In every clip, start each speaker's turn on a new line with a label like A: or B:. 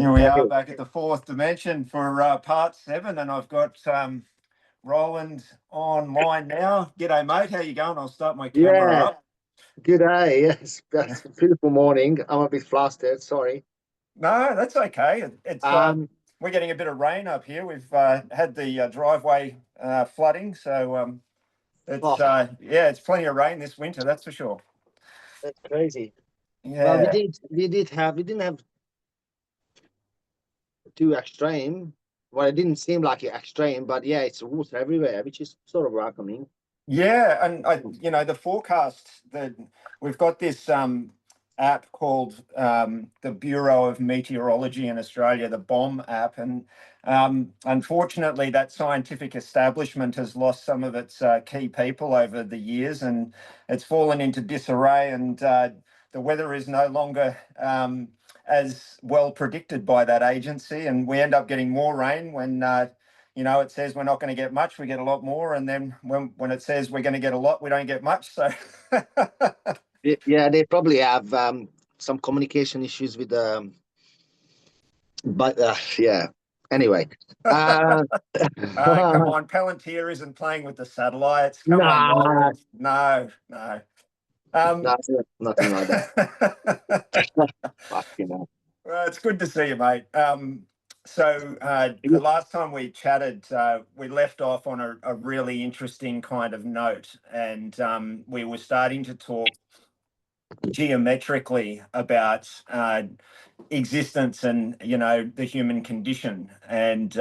A: Here we are
B: Okay.
A: back at the fourth dimension for part 7, and I've got Roland online now. G'day, mate. How you going? I'll start my camera
B: Yeah,
A: up.
B: good day. Yes, that's a beautiful morning. I'm a bit flustered, sorry.
A: No, that's okay. It's
B: Um,
A: we're getting a bit of rain up here. We've had the driveway flooding, so it's
B: oh,
A: yeah, it's plenty of rain this winter. That's for sure.
B: that's crazy. Well,
A: Yeah.
B: we didn't have too extreme. Well, it didn't seem like it extreme, but yeah, it's water everywhere, which is sort of welcoming.
A: Yeah, and the forecast that we've got this app called the Bureau of Meteorology in Australia, the BOM app, and unfortunately, that scientific establishment has lost some of its key people over the years, and it's fallen into disarray, and the weather is no longer as well predicted by that agency, and we end up getting more rain when it says we're not going to get much, we get a lot more. And then when it says we're going to get a lot, we don't get much. So,
B: Yeah, they probably have some communication issues with but yeah. Anyway, uh,
A: come on, Palantir isn't playing with the satellites. Come on,
B: nah,
A: Roland. No, no. Um,
B: nothing like that. Fuck, you know.
A: Well, it's good to see you, mate. The last time we chatted, we left off on a really interesting kind of note, and we were starting to talk geometrically about existence and the human condition, and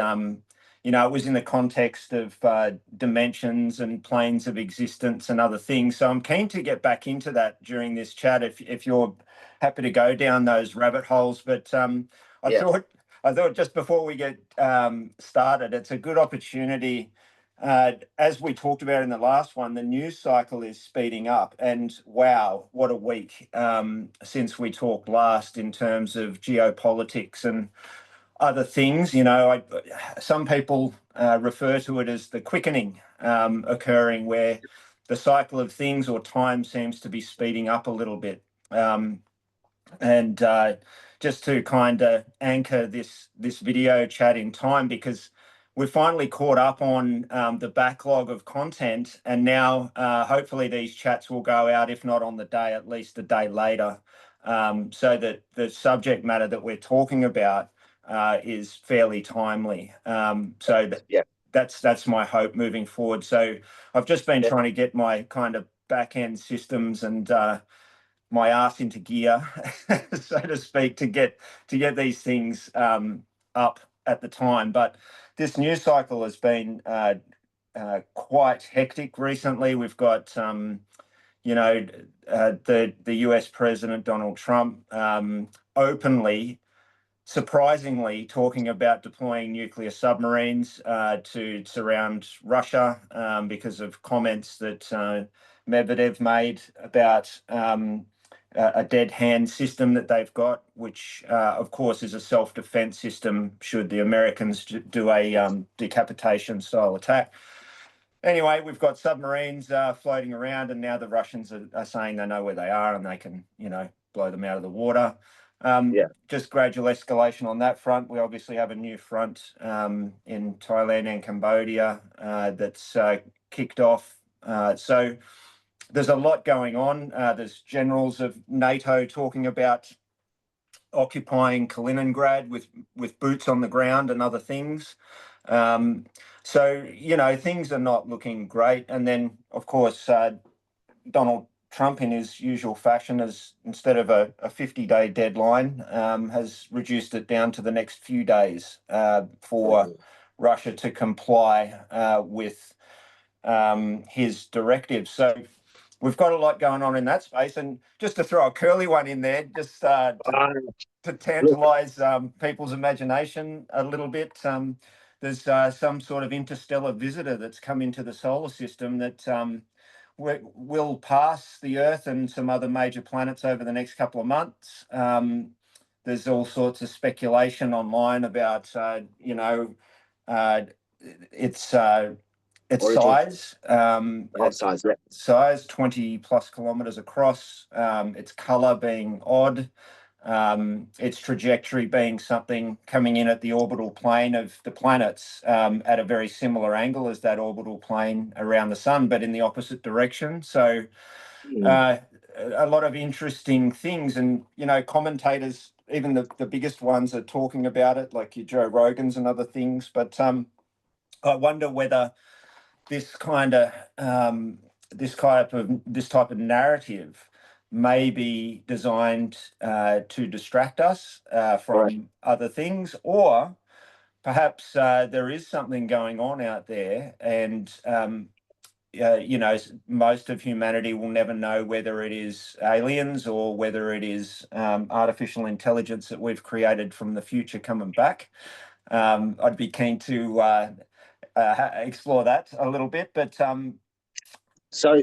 A: it was in the context of dimensions and planes of existence and other things. So I'm keen to get back into that during this chat if you're happy to go down those rabbit holes. But I
B: Yeah,
A: thought just before we get started, it's a good opportunity. As we talked about in the last one, the news cycle is speeding up, and wow, what a week since we talked last in terms of geopolitics and other things. Some people refer to it as the quickening occurring, where the cycle of things or time seems to be speeding up a little bit. And just to kind of anchor this video chat in time, because we've finally caught up on the backlog of content, and now hopefully these chats will go out, if not on the day, at least a day later, so that the subject matter that we're talking about is fairly timely.
B: yeah,
A: That's my hope moving forward. So I've just been trying to get my kind of back end systems and my ass into gear, so to speak, to get these things up at the time. But this news cycle has been quite hectic recently. We've got the US President Donald Trump openly, surprisingly, talking about deploying nuclear submarines to surround Russia because of comments that Medvedev made about a dead hand system that they've got, which of course is a self-defense system should the Americans do a decapitation style attack. Anyway, we've got submarines floating around, and now the Russians are saying they know where they are and they can, blow them out of the water.
B: yeah.
A: Just gradual escalation on that front. We obviously have a new front in Thailand and Cambodia that's kicked off. So there's a lot going on. There's generals of NATO talking about occupying Kaliningrad with boots on the ground and other things. So things are not looking great. And then, of course, Donald Trump, in his usual fashion, has, instead of a 50-day deadline, has reduced it down to the next few days for Russia to comply with his directives. So we've got a lot going on in that space. And just to throw a curly one in there, just to
B: Look,
A: tantalise people's imagination a little bit, there's some sort of interstellar visitor that's come into the solar system that will pass the Earth and some other major planets over the next couple of months. There's all sorts of speculation online about, its
B: origin,
A: size.
B: size, yeah.
A: Size 20 plus kilometers across. Its color being odd. its trajectory being something coming in at the orbital plane of the planets at a very similar angle as that orbital plane around the sun, but in the opposite direction. So a lot of interesting things, and commentators, even the biggest ones, are talking about it, like your Joe Rogans and other things. But I wonder whether this type of narrative may be designed to distract us from other things, or perhaps there is something going on out there, and most of humanity will never know whether it is aliens or whether it is artificial intelligence that we've created from the future coming back. I'd be keen to explore that a little bit, but
B: So,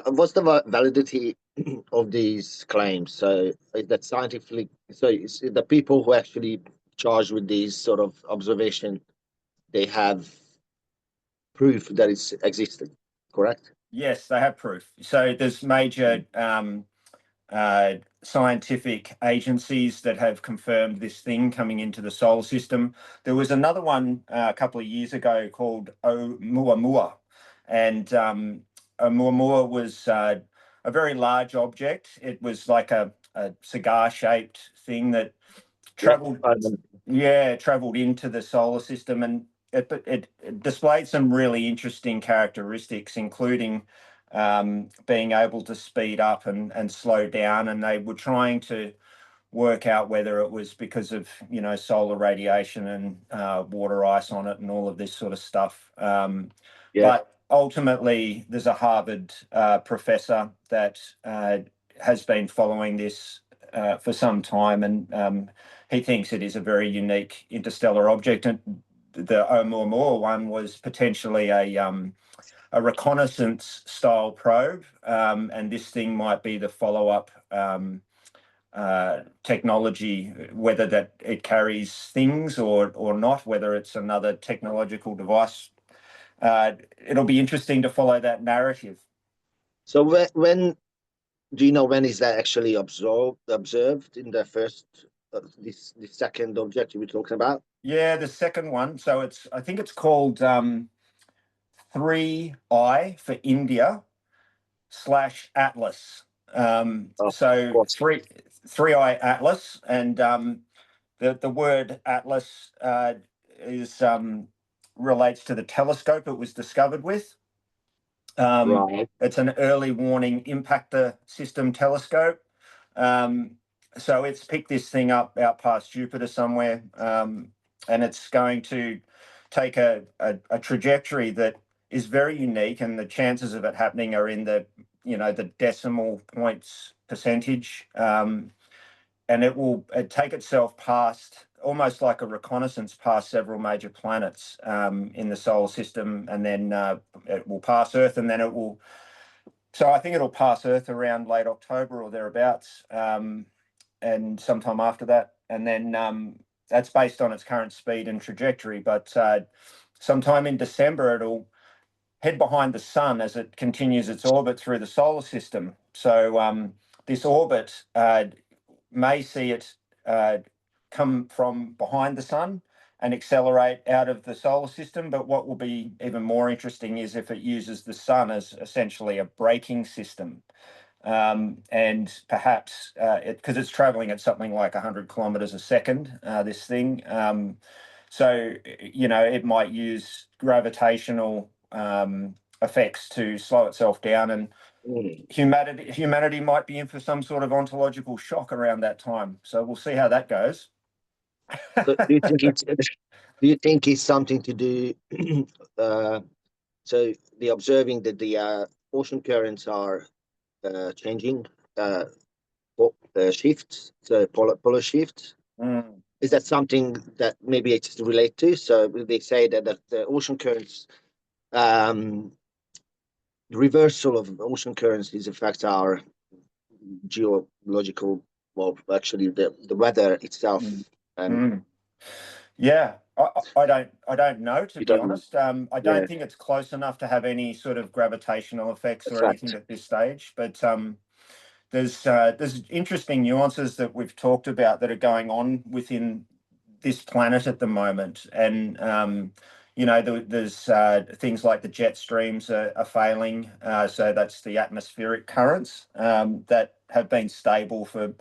B: what's the validity of these claims? So, is that scientifically? So, is the people who actually charged with these sort of observation, they have proof that it's existed, correct?
A: yes, they have proof. So there's major scientific agencies that have confirmed this thing coming into the solar system. There was another one a couple of years ago called Oumuamua, and Oumuamua was a very large object. It was like a cigar-shaped thing that traveled, traveled into the solar system, and it displayed some really interesting characteristics, including being able to speed up and slow down. And they were trying to work out whether it was because of solar radiation and water ice on it and all of this sort of stuff. But ultimately, there's a Harvard professor that has been following this for some time, and he thinks it is a very unique interstellar object. And the Oumuamua one was potentially a reconnaissance style probe, and this thing might be the follow-up technology, whether that it carries things or not, whether it's another technological device. It'll be interesting to follow that narrative.
B: So when do you know when is that actually observed in the first this second object you were talking about?
A: Yeah, the second one. So I think it's called 3I for India / Atlas. So 3I Atlas, and the word Atlas is relates to the telescope it was discovered with. It's an early warning impactor system telescope. So it's picked this thing up out past Jupiter somewhere, and it's going to take a trajectory that is very unique, and the chances of it happening are in the decimal points percentage, and it will take itself past, almost like a reconnaissance, past several major planets in the solar system, and then it will pass Earth, and then it will. So I think it'll pass Earth around late October or thereabouts, and sometime after that, and then that's based on its current speed and trajectory. But sometime in December, it'll head behind the sun as it continues its orbit through the solar system. So this orbit may see it come from behind the sun and accelerate out of the solar system. But what will be even more interesting is if it uses the sun as essentially a braking system. And perhaps because it's traveling at something like 100 kilometers a second, this thing. So, it might use gravitational effects to slow itself down, and humanity might be in for some sort of ontological shock around that time. So we'll see how that goes.
B: So do you think it's something to do? So the observing that the ocean currents are changing, shifts, so polar shifts. Is that something that maybe it's related to? So they say that the ocean currents, the reversal of ocean currents is in fact our geological, well, actually the weather itself.
A: Yeah, I don't know, to be honest. I don't think it's close enough to have any sort of gravitational effects or anything at this stage. But there's interesting nuances that we've talked about that are going on within this planet at the moment, and there's things like the jet streams are failing. So that's the atmospheric currents that have been stable for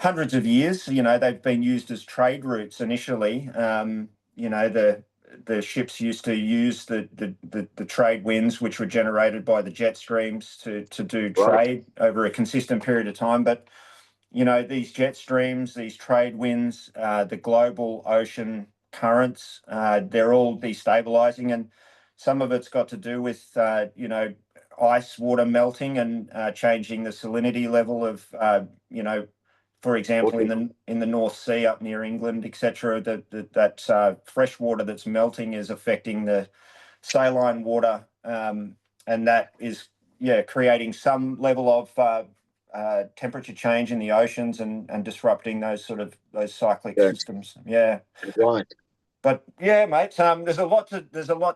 A: hundreds of years. They've been used as trade routes initially. The ships used to use the trade winds, which were generated by the jet streams, to do trade over a consistent period of time. But these jet streams, these trade winds, the global ocean currents, they're all destabilizing, and some of it's got to do with ice water melting and changing the salinity level of for example, in the North Sea up near England, etc., that fresh water that's melting is affecting the saline water, and that is creating some level of temperature change in the oceans and disrupting those cyclic systems. Yeah.
B: Right.
A: But yeah, mate, there's a lot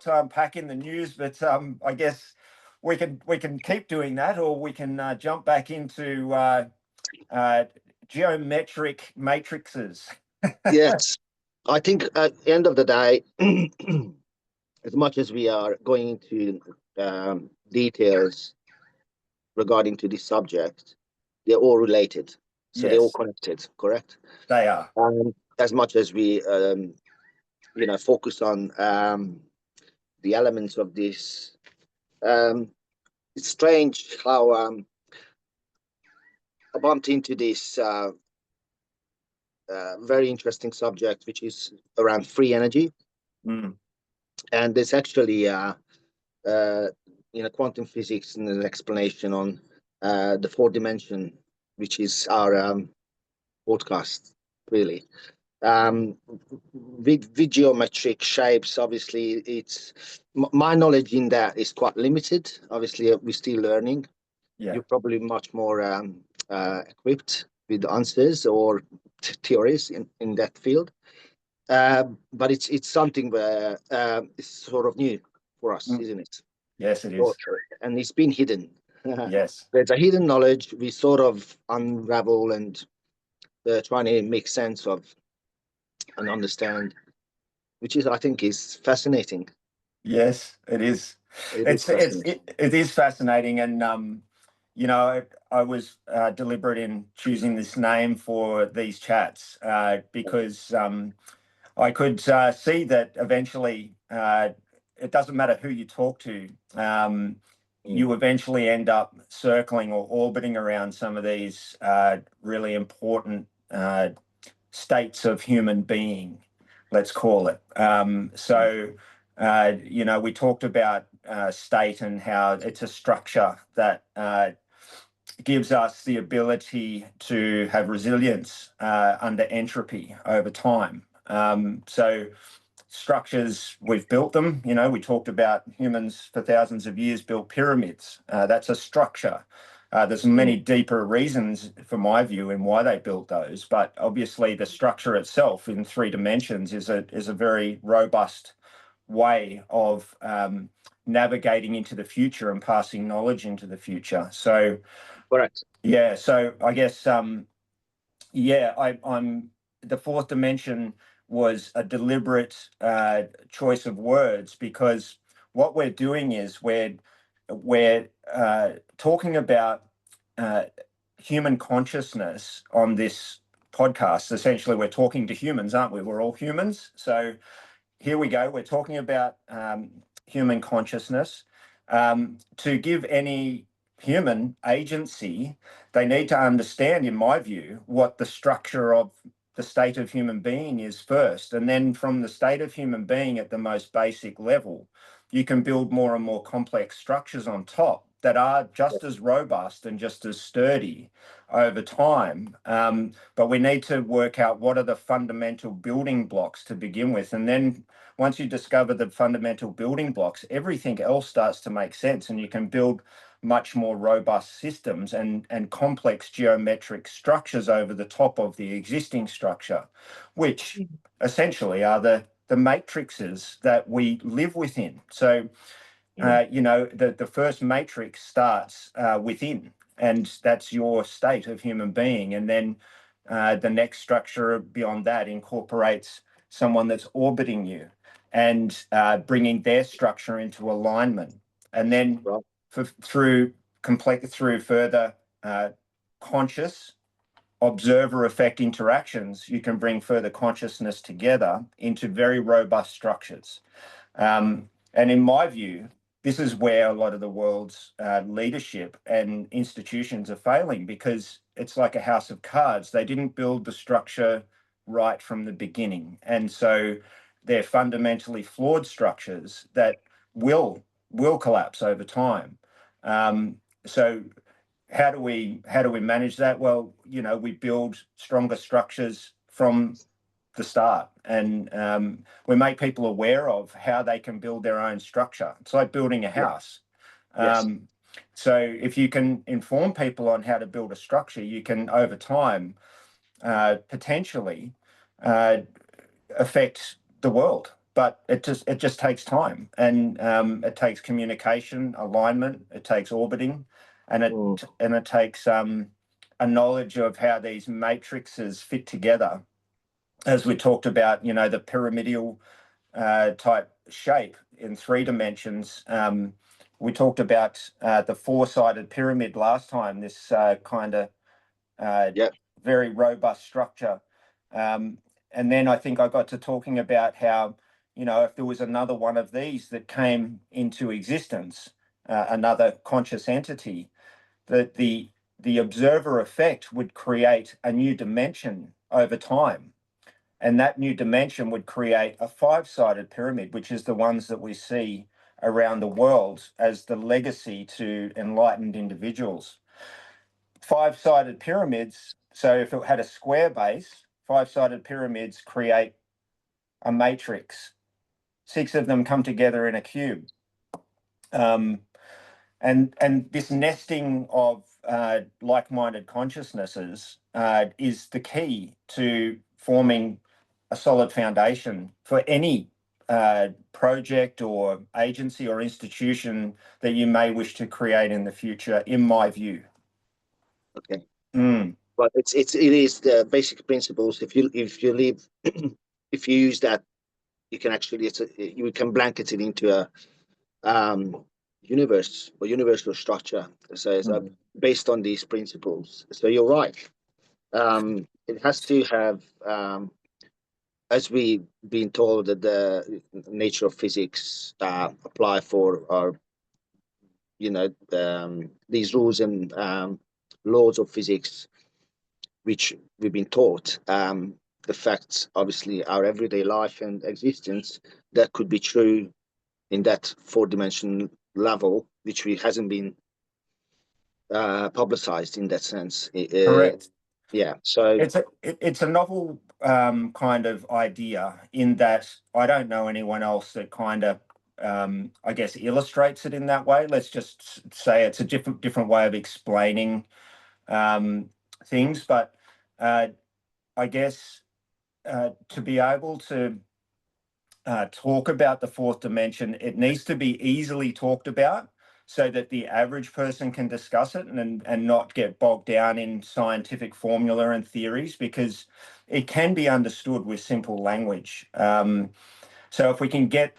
A: to unpack in the news, but I guess we can keep doing that, or we can jump back into geometric matrices.
B: Yes, I think at the end of the day, as much as we are going into details regarding to this subject, they're all related. So they're all
A: Yes,
B: connected, correct?
A: they are.
B: As much as we, focus on the elements of this, it's strange how I bumped into this very interesting subject, which is around free energy.
A: Mm.
B: And there's actually, quantum physics and an explanation on the fourth dimension, which is our podcast, really. With geometric shapes, obviously, my knowledge in that is quite limited. Obviously, we're still learning.
A: Yeah.
B: You're probably much more equipped with answers or theories in that field. But it's something where it's sort of new for us, isn't it?
A: Yes, it is.
B: And it's been hidden.
A: Yes.
B: There's a hidden knowledge we sort of unravel and trying to make sense of and understand, which I think is fascinating.
A: Yes, it is. It is fascinating, and I was deliberate in choosing this name for these chats because I could see that eventually it doesn't matter who you talk to, you eventually end up circling or orbiting around some of these really important states of human being, let's call it. We talked about state and how it's a structure that gives us the ability to have resilience under entropy over time. So structures, we've built them. We talked about humans for thousands of years built pyramids. That's a structure. There's many deeper reasons, from my view, in why they built those, but obviously the structure itself in 3 dimensions is a very robust way of navigating into the future and passing knowledge into the future. So,
B: correct.
A: Yeah. So I guess, I'm the fourth dimension was a deliberate choice of words, because what we're doing is we're talking about human consciousness on this podcast. Essentially, we're talking to humans, aren't we? We're all humans. So here we go. We're talking about human consciousness. To give any human agency, they need to understand, in my view, what the structure of the state of human being is first. And then from the state of human being at the most basic level, you can build more and more complex structures on top that are just as robust and just as sturdy over time. But we need to work out what are the fundamental building blocks to begin with. And then once you discover the fundamental building blocks, everything else starts to make sense, and you can build much more robust systems and complex geometric structures over the top of the existing structure, which essentially are the matrices that we live within. So, the first matrix starts within. and that's your state of human being. And then the next structure beyond that incorporates someone that's orbiting you and bringing their structure into alignment. And then through further conscious observer effect interactions, you can bring further consciousness together into very robust structures. And in my view, this is where a lot of the world's leadership and institutions are failing, because it's like a house of cards. They didn't build the structure right from the beginning. And so they're fundamentally flawed structures that will collapse over time. So how do we manage that? Well, we build stronger structures from the start, and we make people aware of how they can build their own structure. It's like building a house.
B: Yes.
A: So if you can inform people on how to build a structure, you can over time potentially affect the world. But it just takes time, and it takes communication, alignment, it takes orbiting, and it takes a knowledge of how these matrices fit together. As we talked about, the pyramidal type shape in 3 dimensions. We talked about the 4-sided pyramid last time, this kind of very robust structure. And then I think I got to talking about how, if there was another one of these that came into existence, another conscious entity, that the observer effect would create a new dimension over time. And that new dimension would create a 5-sided pyramid, which is the ones that we see around the world as the legacy to enlightened individuals. 5-sided pyramids, so if it had a square base, 5-sided pyramids create a matrix. 6 of them come together in a cube. And this nesting of like-minded consciousnesses is the key to forming a solid foundation for any project or agency or institution that you may wish to create in the future, in my view.
B: Okay. But it is the basic principles. If you leave, if you use that, you can actually you can blanket it into a universe or universal structure. So it's based on these principles. So you're right. It has to have, as we've been told, that the nature of physics apply for our, these rules and laws of physics, which we've been taught, affects obviously our everyday life and existence. That could be true in that 4-dimensional level, which hasn't been publicized in that sense.
A: Correct.
B: Yeah. So
A: it's a novel kind of idea, in that I don't know anyone else that kind of I guess illustrates it in that way. Let's just say it's a different way of explaining things. But I guess to be able to talk about the 4th dimension, it needs to be easily talked about so that the average person can discuss it and not get bogged down in scientific formula and theories, because it can be understood with simple language. So if we can get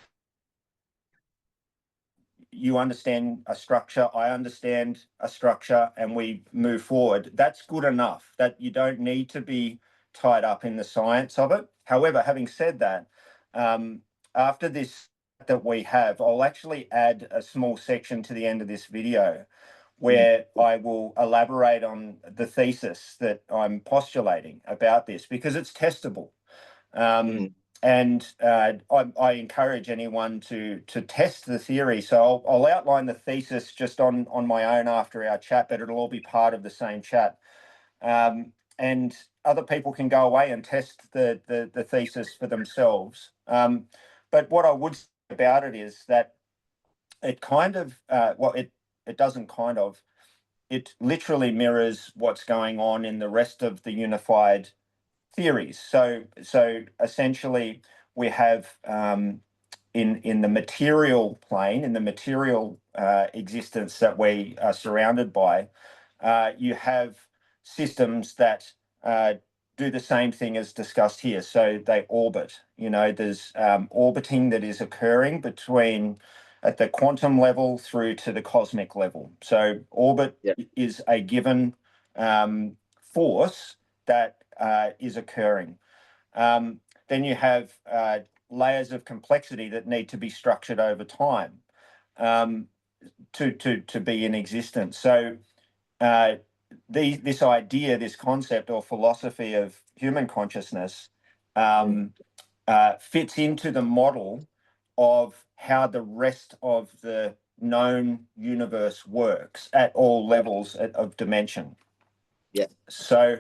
A: you understand a structure, I understand a structure, and we move forward, that's good enough. That you don't need to be tied up in the science of it. However, having said that, after this that we have, I'll actually add a small section to the end of this video where I will elaborate on the thesis that I'm postulating about this, because it's testable. And I encourage anyone to test the theory. So I'll outline the thesis just on my own after our chat, but it'll all be part of the same chat. And other people can go away and test the thesis for themselves. But what I would say about it is that it kind of, it doesn't kind of, it literally mirrors what's going on in the rest of the unified theories. So essentially, we have in the material plane, in the material existence that we are surrounded by, you have systems that do the same thing as discussed here. So they orbit. There's orbiting that is occurring between at the quantum level through to the cosmic level. So orbit is a given force that is occurring. Then you have layers of complexity that need to be structured over time to be in existence. So this idea, this concept or philosophy of human consciousness fits into the model of how the rest of the known universe works at all levels of dimension.
B: Yeah.
A: So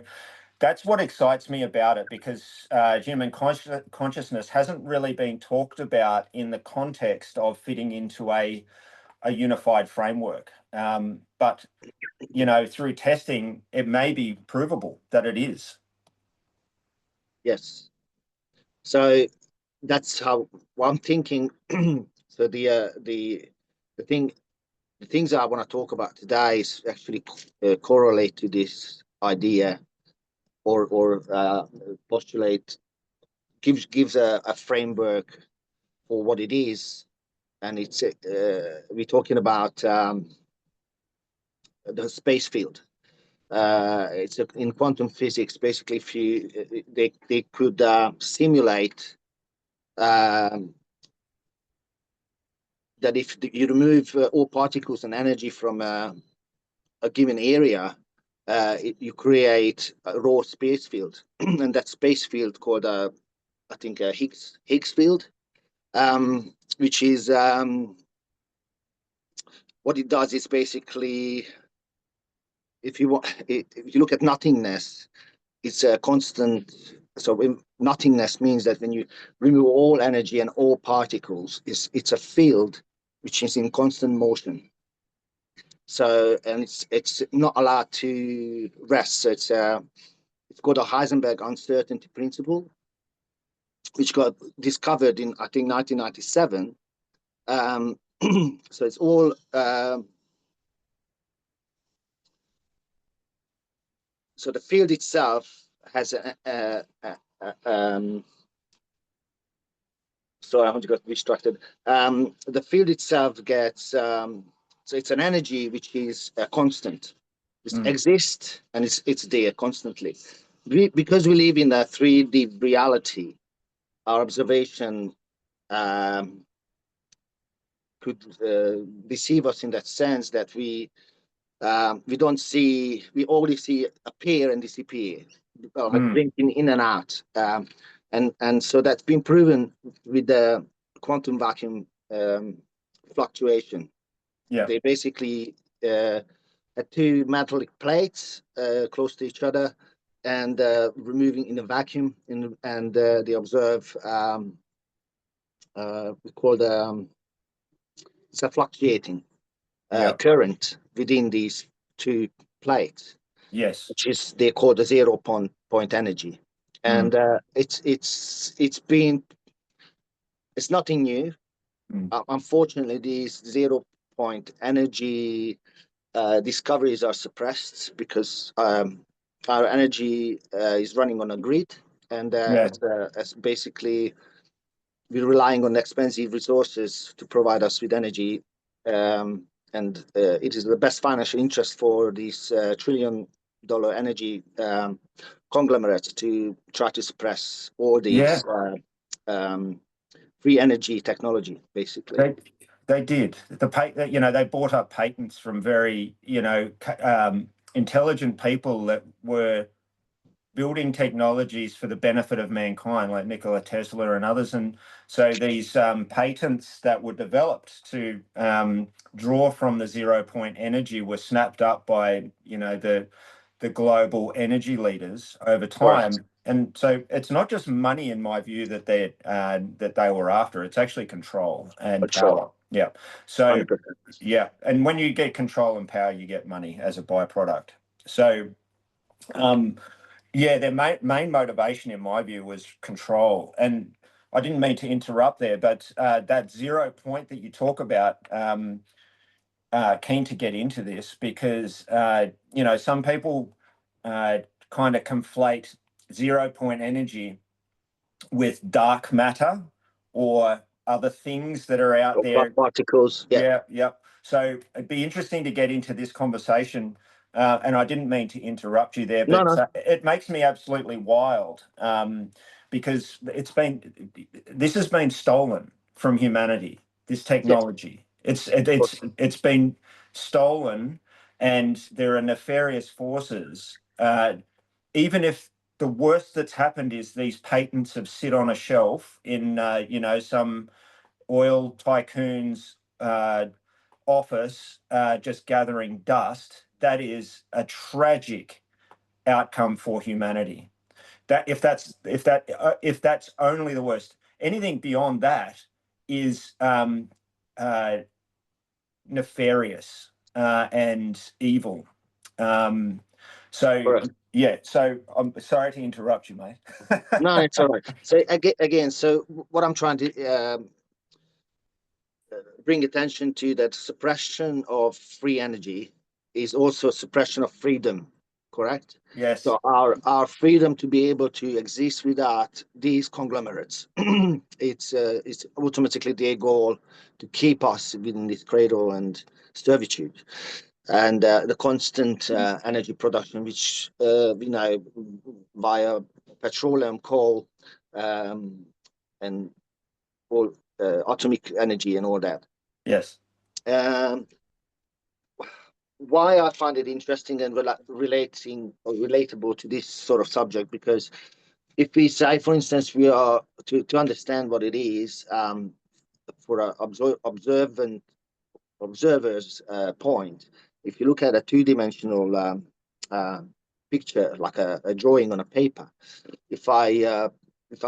A: that's what excites me about it, because human consciousness hasn't really been talked about in the context of fitting into a unified framework. But, through testing, it may be provable that it is.
B: Yes. So that's how I'm thinking. So the things I want to talk about today is actually correlate to this idea, or postulate, gives a framework for what it is, and it's we're talking about the space field. It's in quantum physics. Basically, if they could simulate that if you remove all particles and energy from a given area, you create a raw space field, and that space field called I think Higgs field, which is what it does is basically, if you look at nothingness, it's a constant. So nothingness means that when you remove all energy and all particles, it's a field which is in constant motion. So, and it's not allowed to rest. So it's called a Heisenberg uncertainty principle, which got discovered in, I think, 1997. So it's all so the field itself has sorry, I want to get distracted. The field itself gets so it's an energy which is constant. It exists and it's there constantly. Because we live in a 3D reality, our observation could deceive us in that sense that we don't see, we only see appear and disappear, like blinking in and out. And so that's been proven with the quantum vacuum fluctuation.
A: Yeah.
B: They basically had two metallic plates close to each other, and removing in a vacuum, and they observe we call it's a fluctuating current within these two plates.
A: Yes.
B: Which is they call the 0 point energy, and it's nothing new. Unfortunately, these 0 point energy discoveries are suppressed because our energy is running on a grid, and as basically we're relying on expensive resources to provide us with energy, and it is the best financial interest for these trillion-dollar energy conglomerates to try to suppress all these free energy technology, basically.
A: They did. They bought up patents from very, intelligent people that were building technologies for the benefit of mankind, like Nikola Tesla and others. And so these patents that were developed to draw from the 0 point energy were snapped up by, the global energy leaders over time.
B: Correct.
A: And so it's not just money, in my view, that they were after. It's actually control and power. Yeah. So
B: 100%.
A: yeah, and when you get control and power, you get money as a byproduct. So their main motivation, in my view, was control. And I didn't mean to interrupt there, but that 0 point that you talk about, keen to get into this because some people kind of conflate 0 point energy with dark matter or other things that are out there.
B: Particles.
A: Yeah. So it'd be interesting to get into this conversation. And I didn't mean to interrupt you there, but
B: No.
A: it makes me absolutely wild because this has been stolen from humanity. This technology, it's been stolen, and there are nefarious forces. Even if the worst that's happened is these patents have sit on a shelf in some oil tycoon's office, just gathering dust, that is a tragic outcome for humanity. That if that's only the worst, anything beyond that is nefarious and evil. So yeah, so I'm sorry to interrupt you, mate.
B: No, it's all right. So again, so what I'm trying to bring attention to, that suppression of free energy is also suppression of freedom, correct?
A: Yes.
B: So our freedom to be able to exist without these conglomerates, it's automatically their goal to keep us within this cradle and servitude, and the constant energy production, which via petroleum, coal, and all atomic energy and all that.
A: Yes.
B: Why I find it interesting and relating or relatable to this sort of subject, because if we say, for instance, we are to understand what it is, for an observer's point, if you look at a two-dimensional picture, like a drawing on a paper, if I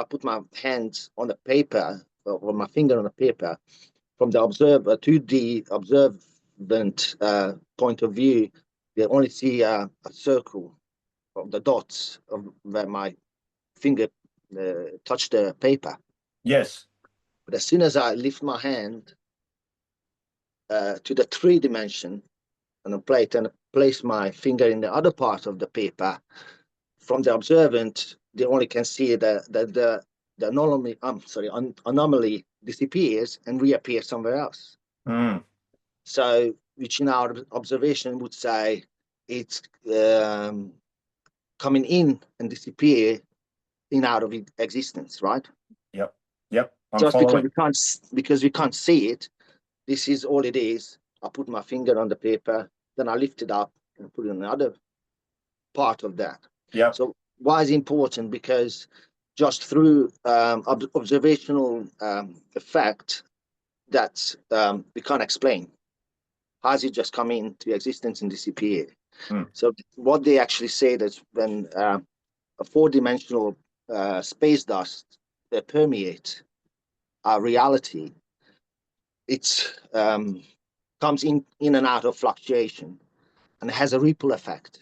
B: put my hands on the paper or my finger on the paper, from the observer to the observant point of view, they only see a circle of the dots of where my finger touched the paper.
A: Yes.
B: But as soon as I lift my hand to the 3D on a plate and place my finger in the other part of the paper, from the observant, they only can see the anomaly disappears and reappears somewhere else.
A: Mm.
B: So, which in our observation would say it's coming in and disappear in out of existence, right?
A: Yep. I'm
B: Just
A: following.
B: because we can't see it, this is all it is. I put my finger on the paper, then I lift it up and put it on another part of that.
A: Yep.
B: So why is it important? Because just through observational effect that we can't explain. How does it just come into existence and disappear?
A: Mm.
B: So what they actually say that when a four-dimensional space dust permeates our reality, it comes in and out of fluctuation and has a ripple effect.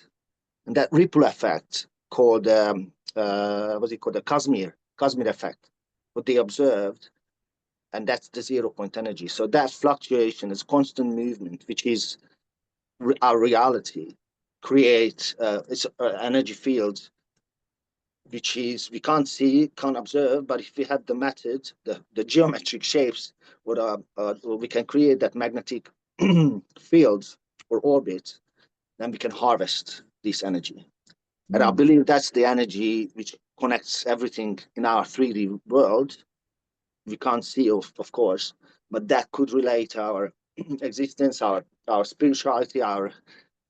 B: And that ripple effect called what's it called, the Casimir effect, what they observed, and that's the 0 point energy. So that fluctuation is constant movement, which is our reality, create it's energy fields, which is we can't see, can't observe, but if we have the method, the geometric shapes, we can create that magnetic fields or orbits, then we can harvest this energy. And I believe that's the energy which connects everything in our 3D world. We can't see, of course, but that could relate our existence, our spirituality, our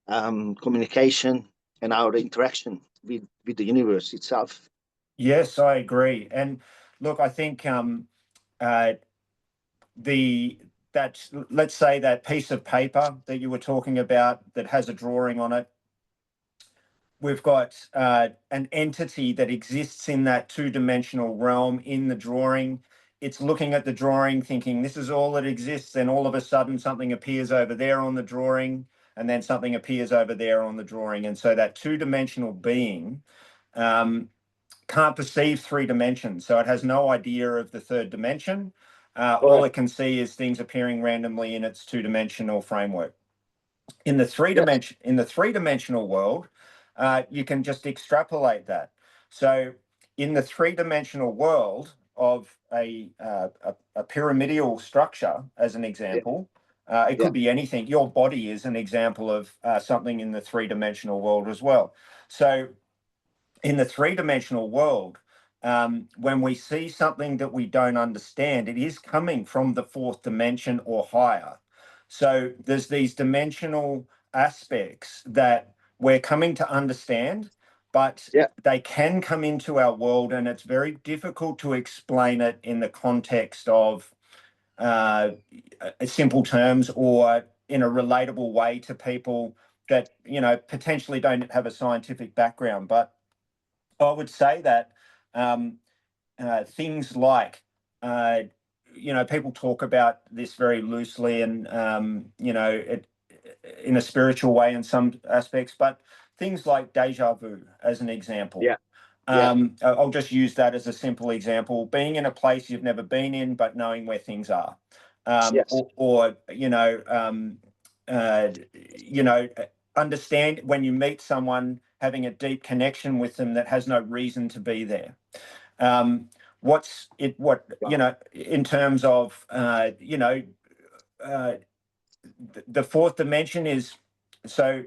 B: communication, and our interaction with the universe itself.
A: Yes, I agree. And look, I think let's say that piece of paper that you were talking about that has a drawing on it, we've got an entity that exists in that two-dimensional realm in the drawing. It's looking at the drawing, thinking this is all that exists, and all of a sudden something appears over there on the drawing, and then something appears over there on the drawing. And so that two-dimensional being can't perceive 3 dimensions, so it has no idea of the third dimension. All it can see is things appearing randomly in its two-dimensional framework. In the three-dimensional world, you can just extrapolate that. So in the three-dimensional world of a pyramidal structure, as an
B: Yeah.
A: example, it
B: Yeah.
A: could be anything. Your body is an example of something in the three-dimensional world as well. So in the three-dimensional world, when we see something that we don't understand, it is coming from the fourth dimension or higher. So there's these dimensional aspects that we're coming to understand, but
B: Yeah.
A: they can come into our world, and it's very difficult to explain it in the context of simple terms or in a relatable way to people that, potentially don't have a scientific background. But I would say that things like, people talk about this very loosely and, in a spiritual way in some aspects, but things like deja vu, as an example.
B: Yeah. Yeah.
A: I'll just use that as a simple example. Being in a place you've never been in, but knowing where things are.
B: Yes.
A: Or understand when you meet someone, having a deep connection with them that has no reason to be there.
B: Wow.
A: In terms of, the fourth dimension is, so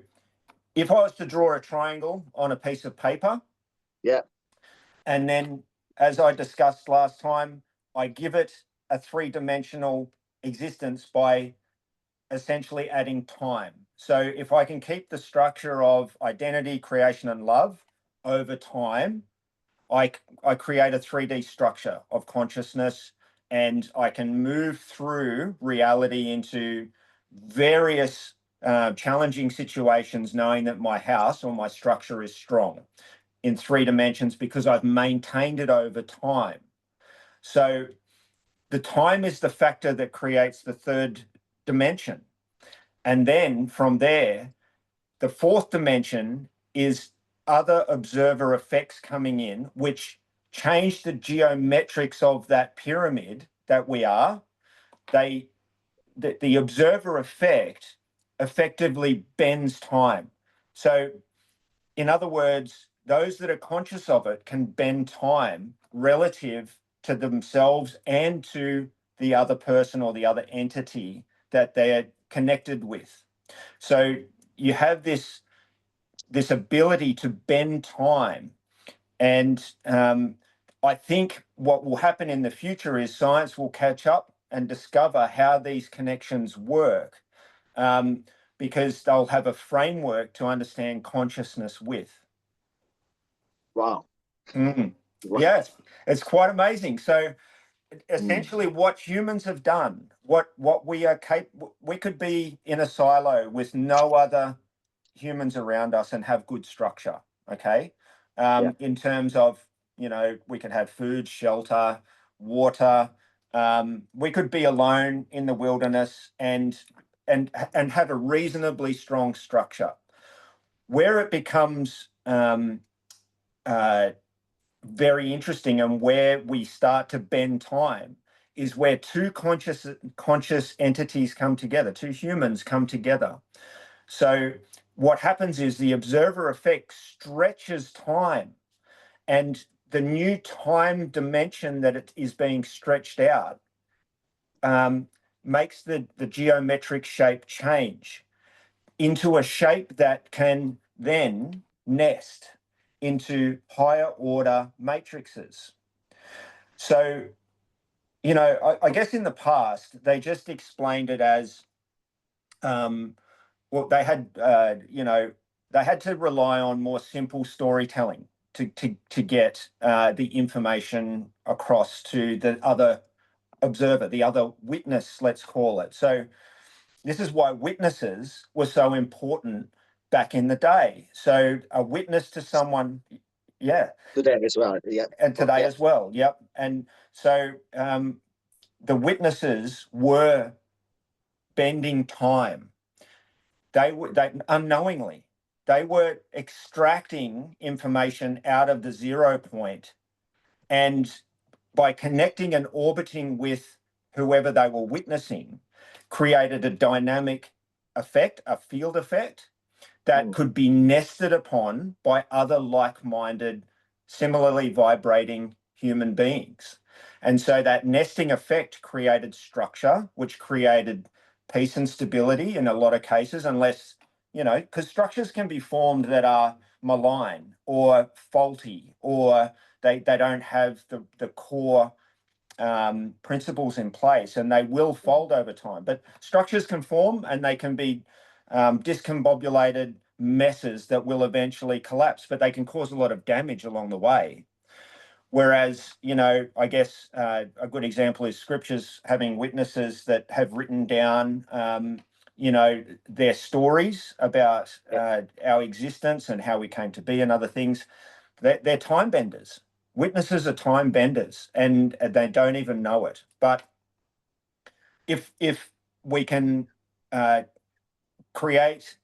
A: if I was to draw a triangle on a piece of paper,
B: Yeah.
A: and then, as I discussed last time, I give it a three-dimensional existence by essentially adding time. So if I can keep the structure of identity, creation, and love over time, I create a 3D structure of consciousness, and I can move through reality into various challenging situations, knowing that my house or my structure is strong in three dimensions because I've maintained it over time. So the time is the factor that creates the third dimension. And then from there, the fourth dimension is other observer effects coming in, which change the geometrics of that pyramid that we are. The observer effect effectively bends time. So, in other words, those that are conscious of it can bend time relative to themselves and to the other person or the other entity that they're connected with. So you have this ability to bend time. And I think what will happen in the future is science will catch up and discover how these connections work, because they'll have a framework to understand consciousness with.
B: Wow.
A: Mm.
B: Wow.
A: Yeah, it's quite amazing. So
B: Mm.
A: essentially what humans have done, what we are capable, we could be in a silo with no other humans around us and have good structure. Okay.
B: Yeah.
A: In terms of, we could have food, shelter, water. We could be alone in the wilderness and have a reasonably strong structure. Where it becomes uh, very interesting and where we start to bend time is where two conscious entities come together, two humans come together. So what happens is the observer effect stretches time, and the new time dimension that it is being stretched out makes the geometric shape change into a shape that can then nest into higher order matrices. So, I guess in the past, they just explained it as, well, they had to rely on more simple storytelling to get the information across to the other observer, the other witness, let's call it. So this is why witnesses were so important back in the day. So a witness to someone, yeah,
B: Today as well. Yeah.
A: and today
B: Yeah.
A: as well, yep. And so the witnesses were bending time. They unknowingly, they were extracting information out of the 0 point, and by connecting and orbiting with whoever they were witnessing, created a dynamic effect, a field effect that could be nested upon by other like-minded, similarly vibrating human beings. And so that nesting effect created structure, which created peace and stability in a lot of cases, unless, because structures can be formed that are malign or faulty, or they don't have the core principles in place, and they will fold over time. But structures can form, and they can be discombobulated messes that will eventually collapse, but they can cause a lot of damage along the way. Whereas, I guess a good example is scriptures having witnesses that have written down, their stories about our existence and how we came to be and other things. They're time benders. Witnesses are time benders, and they don't even know it. But if we can create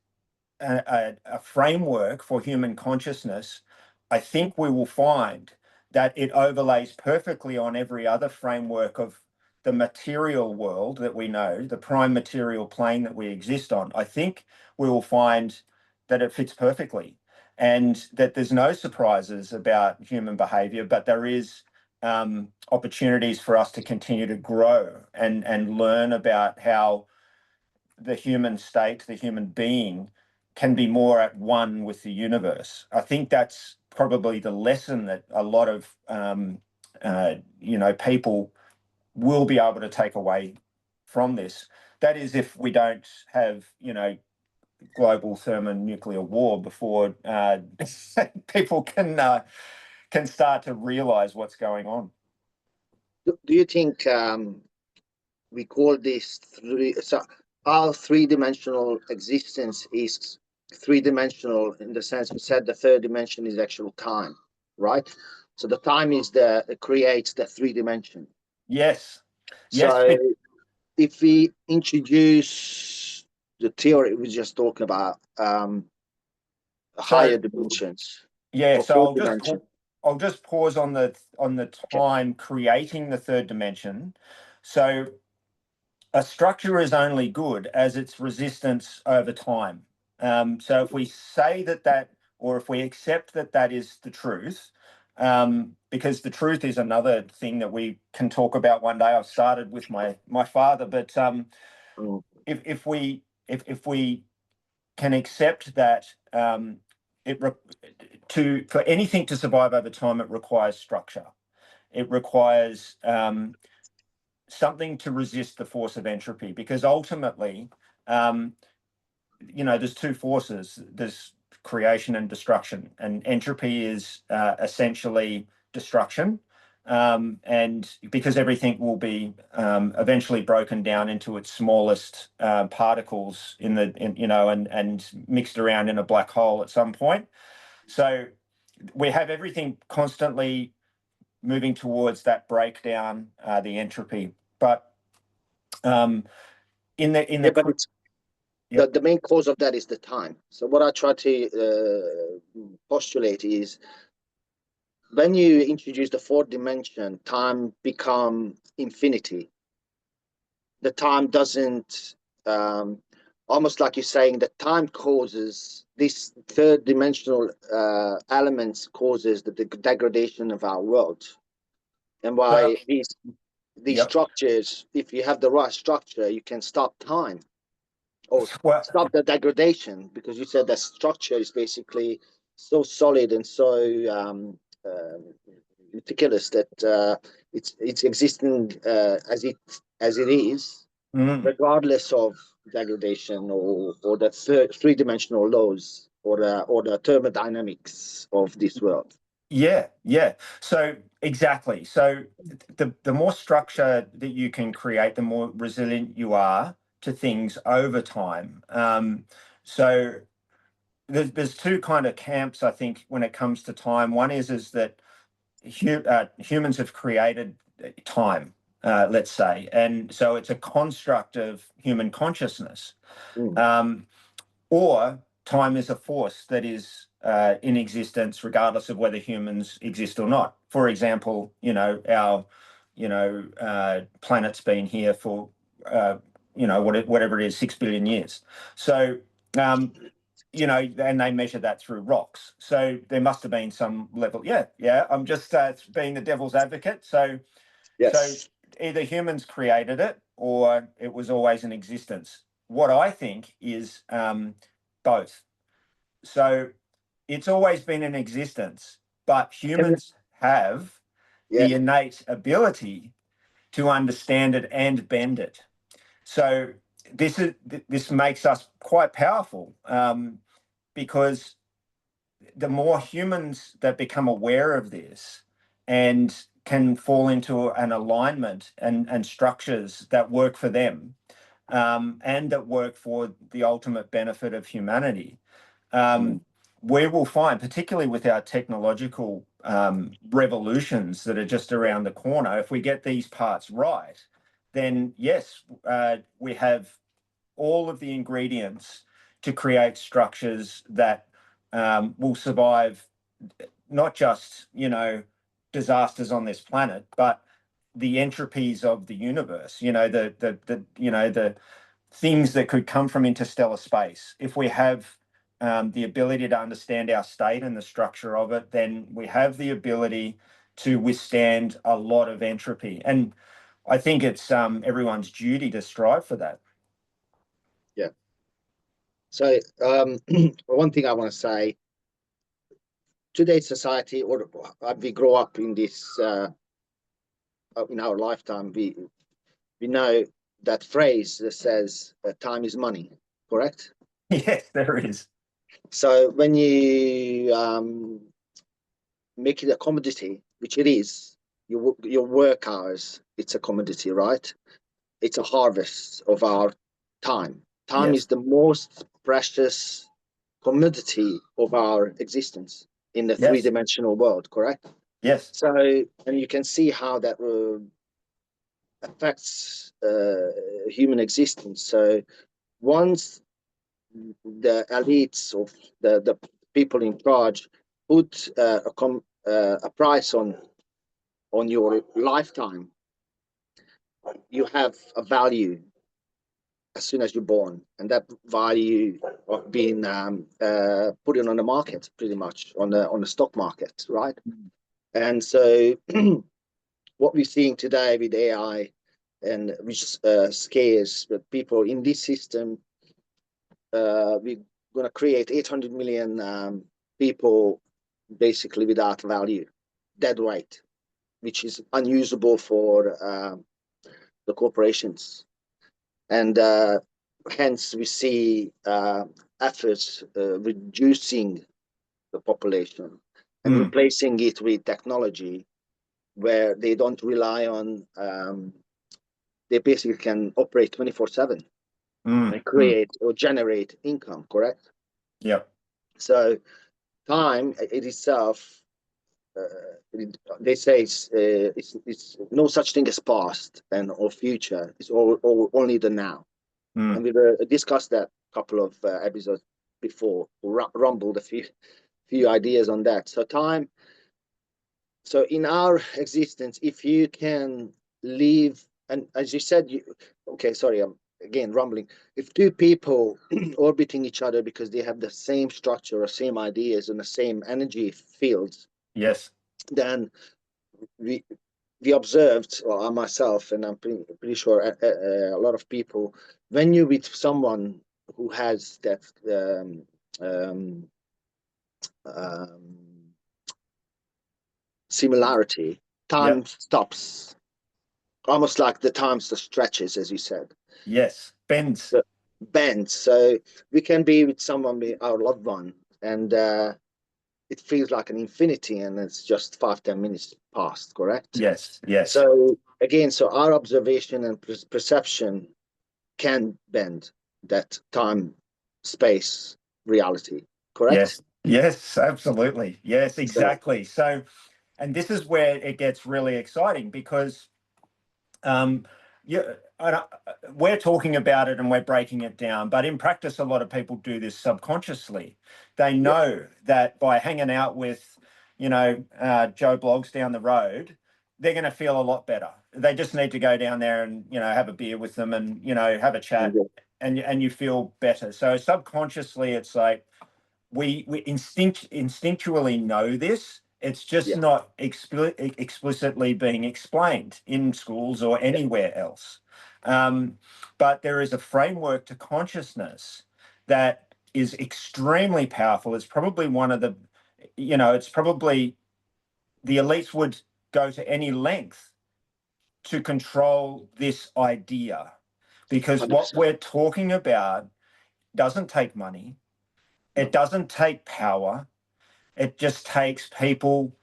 A: a framework for human consciousness, I think we will find that it overlays perfectly on every other framework of the material world that we know, the prime material plane that we exist on. I think we will find that it fits perfectly, and that there's no surprises about human behavior, but there is opportunities for us to continue to grow and learn about how the human state, the human being, can be more at one with the universe. I think that's probably the lesson that a lot of people will be able to take away from this. That is, if we don't have global thermonuclear war before people can start to realize what's going on.
B: Do you think we call this our three-dimensional existence is three-dimensional in the sense we said the third dimension is actual time, right? So the time is it creates the three dimension.
A: Yes.
B: So
A: Yes.
B: if we introduce the theory we just talked about, higher dimensions.
A: Yeah, so
B: dimension.
A: I'll just pause on the time creating the third dimension. So a structure is only good as its resistance over time. So if we say that, or if we accept that is the truth, because the truth is another thing that we can talk about one day. I've started with my father, but if we can accept that for anything to survive over time, it requires structure. It requires something to resist the force of entropy, because ultimately, there's two forces. There's creation and destruction, and entropy is essentially destruction. And because everything will be eventually broken down into its smallest particles and mixed around in a black hole at some point. So we have everything constantly moving towards that breakdown, the entropy. But but
B: it's the main cause of that is the time. So what I try to postulate is, when you introduce the fourth dimension, time become infinity. The time doesn't, almost like you're saying, that time causes this third dimensional elements causes the degradation of our world. And why these structures, if you have the right structure, you can stop time or stop the degradation, because you said that structure is basically so solid and so meticulous that it's existing as it is, regardless of degradation or the three-dimensional laws or the thermodynamics of this world.
A: Yeah. So exactly. So the more structure that you can create, the more resilient you are to things over time. So there's two kind of camps, I think, when it comes to time. One is that humans have created time, let's say, and so it's a construct of human consciousness. Or time is a force that is in existence regardless of whether humans exist or not. For example, our planet's been here for whatever it is, 6 billion years. So, and they measure that through rocks. So there must have been some level. Yeah. I'm just being the devil's advocate. So
B: Yes.
A: either humans created it or it was always in existence. What I think is both. So it's always been in existence, but humans have
B: Yeah.
A: the innate ability to understand it and bend it. So this makes us quite powerful, because the more humans that become aware of this and can fall into an alignment and structures that work for them, and that work for the ultimate benefit of humanity, we will find, particularly with our technological revolutions that are just around the corner, if we get these parts right, then yes, we have all of the ingredients to create structures that will survive not just, disasters on this planet, but the entropies of the universe, the things that could come from interstellar space. If we have the ability to understand our state and the structure of it, then we have the ability to withstand a lot of entropy. And I think it's everyone's duty to strive for that.
B: Yeah. So one thing I want to say, today's society, or we grow up in this in our lifetime, we know that phrase that says time is money, correct?
A: Yes, there is.
B: So when you make it a commodity, which it is, your work hours, it's a commodity, right? It's a harvest of our time. Time is
A: Yes.
B: the most precious commodity of our existence in the
A: Yes.
B: three-dimensional world, correct?
A: Yes.
B: So, and you can see how that affects human existence. So once the elites of the people in charge put a price on your lifetime, you have a value as soon as you're born, and that value of being put in on the market, pretty much on the stock market, right? And so what we're seeing today with AI, and which scares the people in this system, we're going to create 800 million people basically without value, dead weight, which is unusable for the corporations. And hence we see efforts reducing the population and replacing it with technology where they don't rely on, they basically can operate 24/7 and create or generate income, correct?
A: Yep.
B: So time it itself, they say it's no such thing as past and or future. It's all only the now. And we discussed that a couple of episodes before, rumbled a few ideas on that. So time. So in our existence, if you can live, and as you said, okay, sorry, I'm again rumbling. If two people orbiting each other because they have the same structure or same ideas and the same energy fields,
A: Yes.
B: then we observed, or I myself, and I'm pretty sure a lot of people, when you're with someone who has that um, similarity, time
A: Yep.
B: stops, almost like the time stretches, as you said.
A: Yes. Bends.
B: The bends. So we can be with someone, our loved one, and it feels like an infinity, and it's just 5-10 minutes past, correct?
A: Yes. Yes.
B: So again, so our observation and perception can bend that time, space, reality, correct?
A: Yes. Yes. Absolutely. Yes.
B: So
A: Exactly. So, and this is where it gets really exciting because, yeah, we're talking about it and we're breaking it down, but in practice, a lot of people do this subconsciously. They
B: yeah,
A: know that by hanging out with, Joe Blogs down the road, they're going to feel a lot better. They just need to go down there and, have a beer with them and, have a chat, and you feel better. So subconsciously, it's like we instinctually know this. It's just not explicitly being explained in schools or anywhere else. But there is a framework to consciousness that is extremely powerful. It's probably one of the, it's probably the elites would go to any length to control this idea, because
B: 100%.
A: what we're talking about doesn't take money. It doesn't take power. It just takes people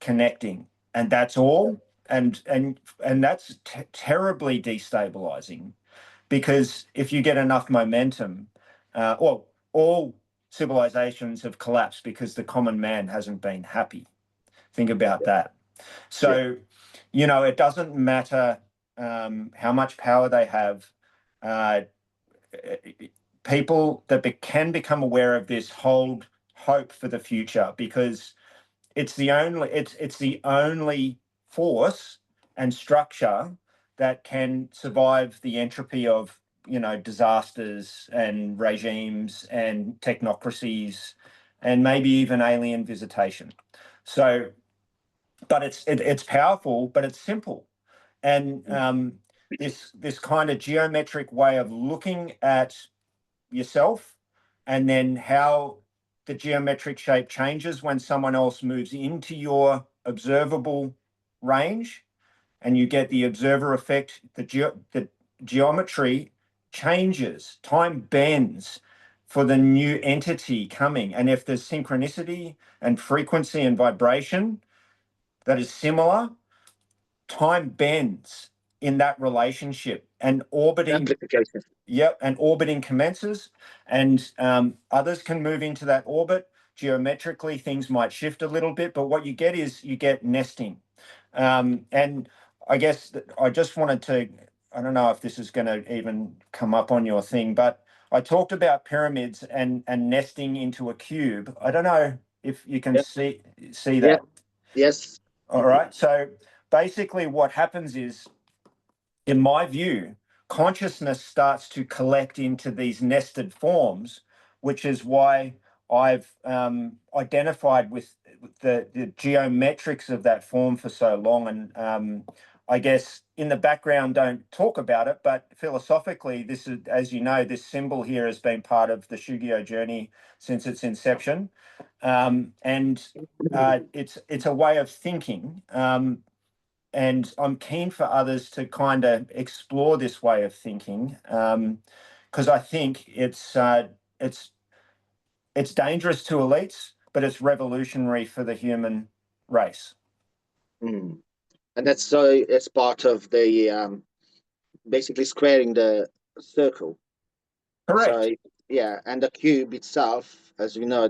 A: connecting, and that's all. And that's terribly destabilizing, because if you get enough momentum, all civilizations have collapsed because the common man hasn't been happy. Think about that. So, it doesn't matter how much power they have. People that can become aware of this hold hope for the future, because it's the only force and structure that can survive the entropy of disasters and regimes and technocracies and maybe even alien visitation. So, but it's powerful, but it's simple, and this kind of geometric way of looking at yourself, and then how the geometric shape changes when someone else moves into your observable range, and you get the observer effect. The geometry changes, time bends for the new entity coming, and if there's synchronicity and frequency and vibration that is similar, time bends in that relationship, and orbiting.
B: Amplification.
A: Yep, and orbiting commences, and others can move into that orbit. Geometrically, things might shift a little bit, but what you get is nesting. And I guess I just wanted to, I don't know if this is going to even come up on your thing, but I talked about pyramids and nesting into a cube. I don't know if you can see that.
B: Yes.
A: All right. So basically what happens is, in my view, consciousness starts to collect into these nested forms, which is why I've identified with the geometrics of that form for so long. And I guess in the background don't talk about it, but philosophically, this is, as you know, this symbol here has been part of the Shugyo journey since its inception. And it's a way of thinking. And I'm keen for others to kind of explore this way of thinking, because I think it's dangerous to elites, but it's revolutionary for the human race.
B: And that's so it's part of the basically squaring the circle.
A: Correct.
B: So and the cube itself, as we know,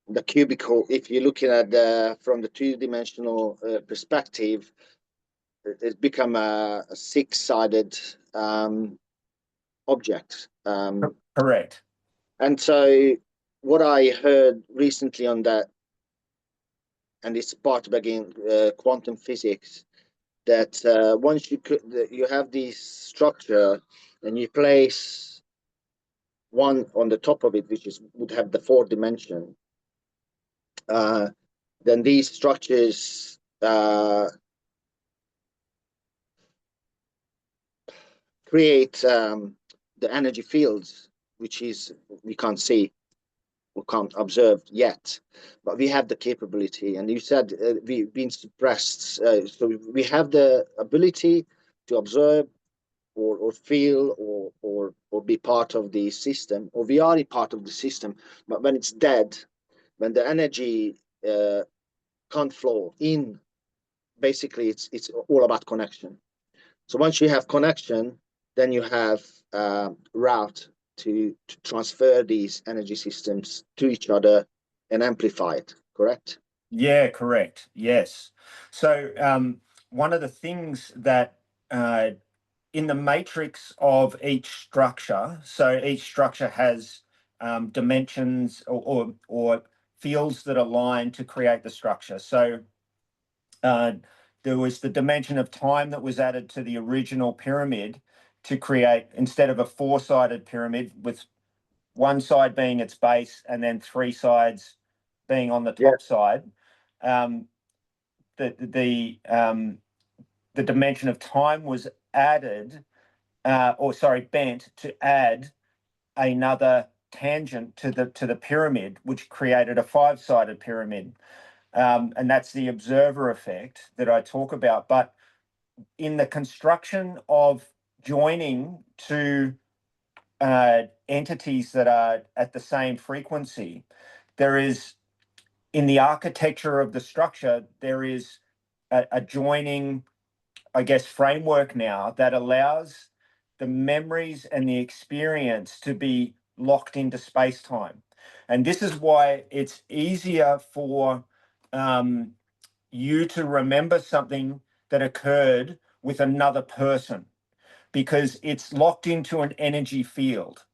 B: the cubicle, if you're looking at from the two-dimensional perspective, it's become a six-sided object.
A: Correct.
B: And so what I heard recently on that, and it's part of, again, quantum physics, that once you have this structure and you place one on the top of it, which would have the fourth dimension, then these structures create the energy fields, which we can't see, we can't observe yet, but we have the capability. And you said we've been suppressed, so we have the ability to observe or feel or be part of the system, or we are a part of the system. But when it's dead, when the energy can't flow in, basically it's all about connection. So once you have connection, then you have route to transfer these energy systems to each other and amplify it, correct?
A: Yeah, correct. Yes. So one of the things that in the matrix of each structure, so each structure has dimensions or fields that align to create the structure. So there was the dimension of time that was added to the original pyramid to create, instead of a four-sided pyramid with one side being its base and then three sides being on the top side, the dimension of time was added, bent to add another tangent to the pyramid, which created a five-sided pyramid. And that's the observer effect that I talk about. But in the construction of joining two entities that are at the same frequency, there is, in the architecture of the structure, there is a joining, I guess, framework now that allows the memories and the experience to be locked into space-time. And this is why it's easier for you to remember something that occurred with another person, because it's locked into an energy field.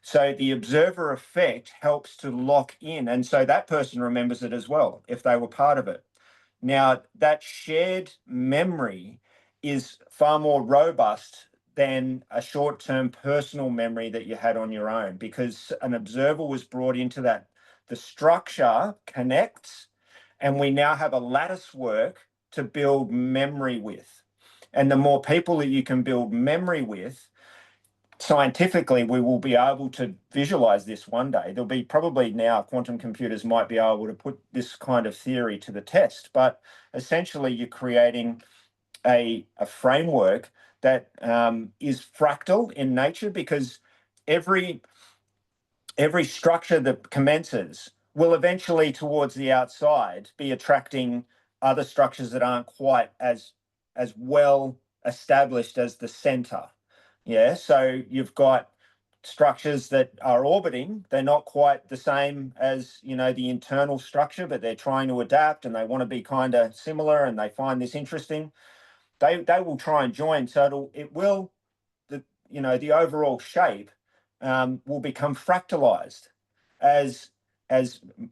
A: So the observer effect helps to lock in. And so that person remembers it as well, if they were part of it. Now, that shared memory is far more robust than a short-term personal memory that you had on your own, because an observer was brought into that. The structure connects, and we now have a lattice work to build memory with. And the more people that you can build memory with, scientifically, we will be able to visualize this one day. There'll be probably, now quantum computers might be able to put this kind of theory to the test, but essentially you're creating a framework that is fractal in nature, because every structure that commences will eventually, towards the outside, be attracting other structures that aren't quite as well established as the center. Yeah, so you've got structures that are orbiting. They're not quite the same as, the internal structure, but they're trying to adapt and they want to be kind of similar, and they find this interesting. They will try and join. So the overall shape will become fractalized as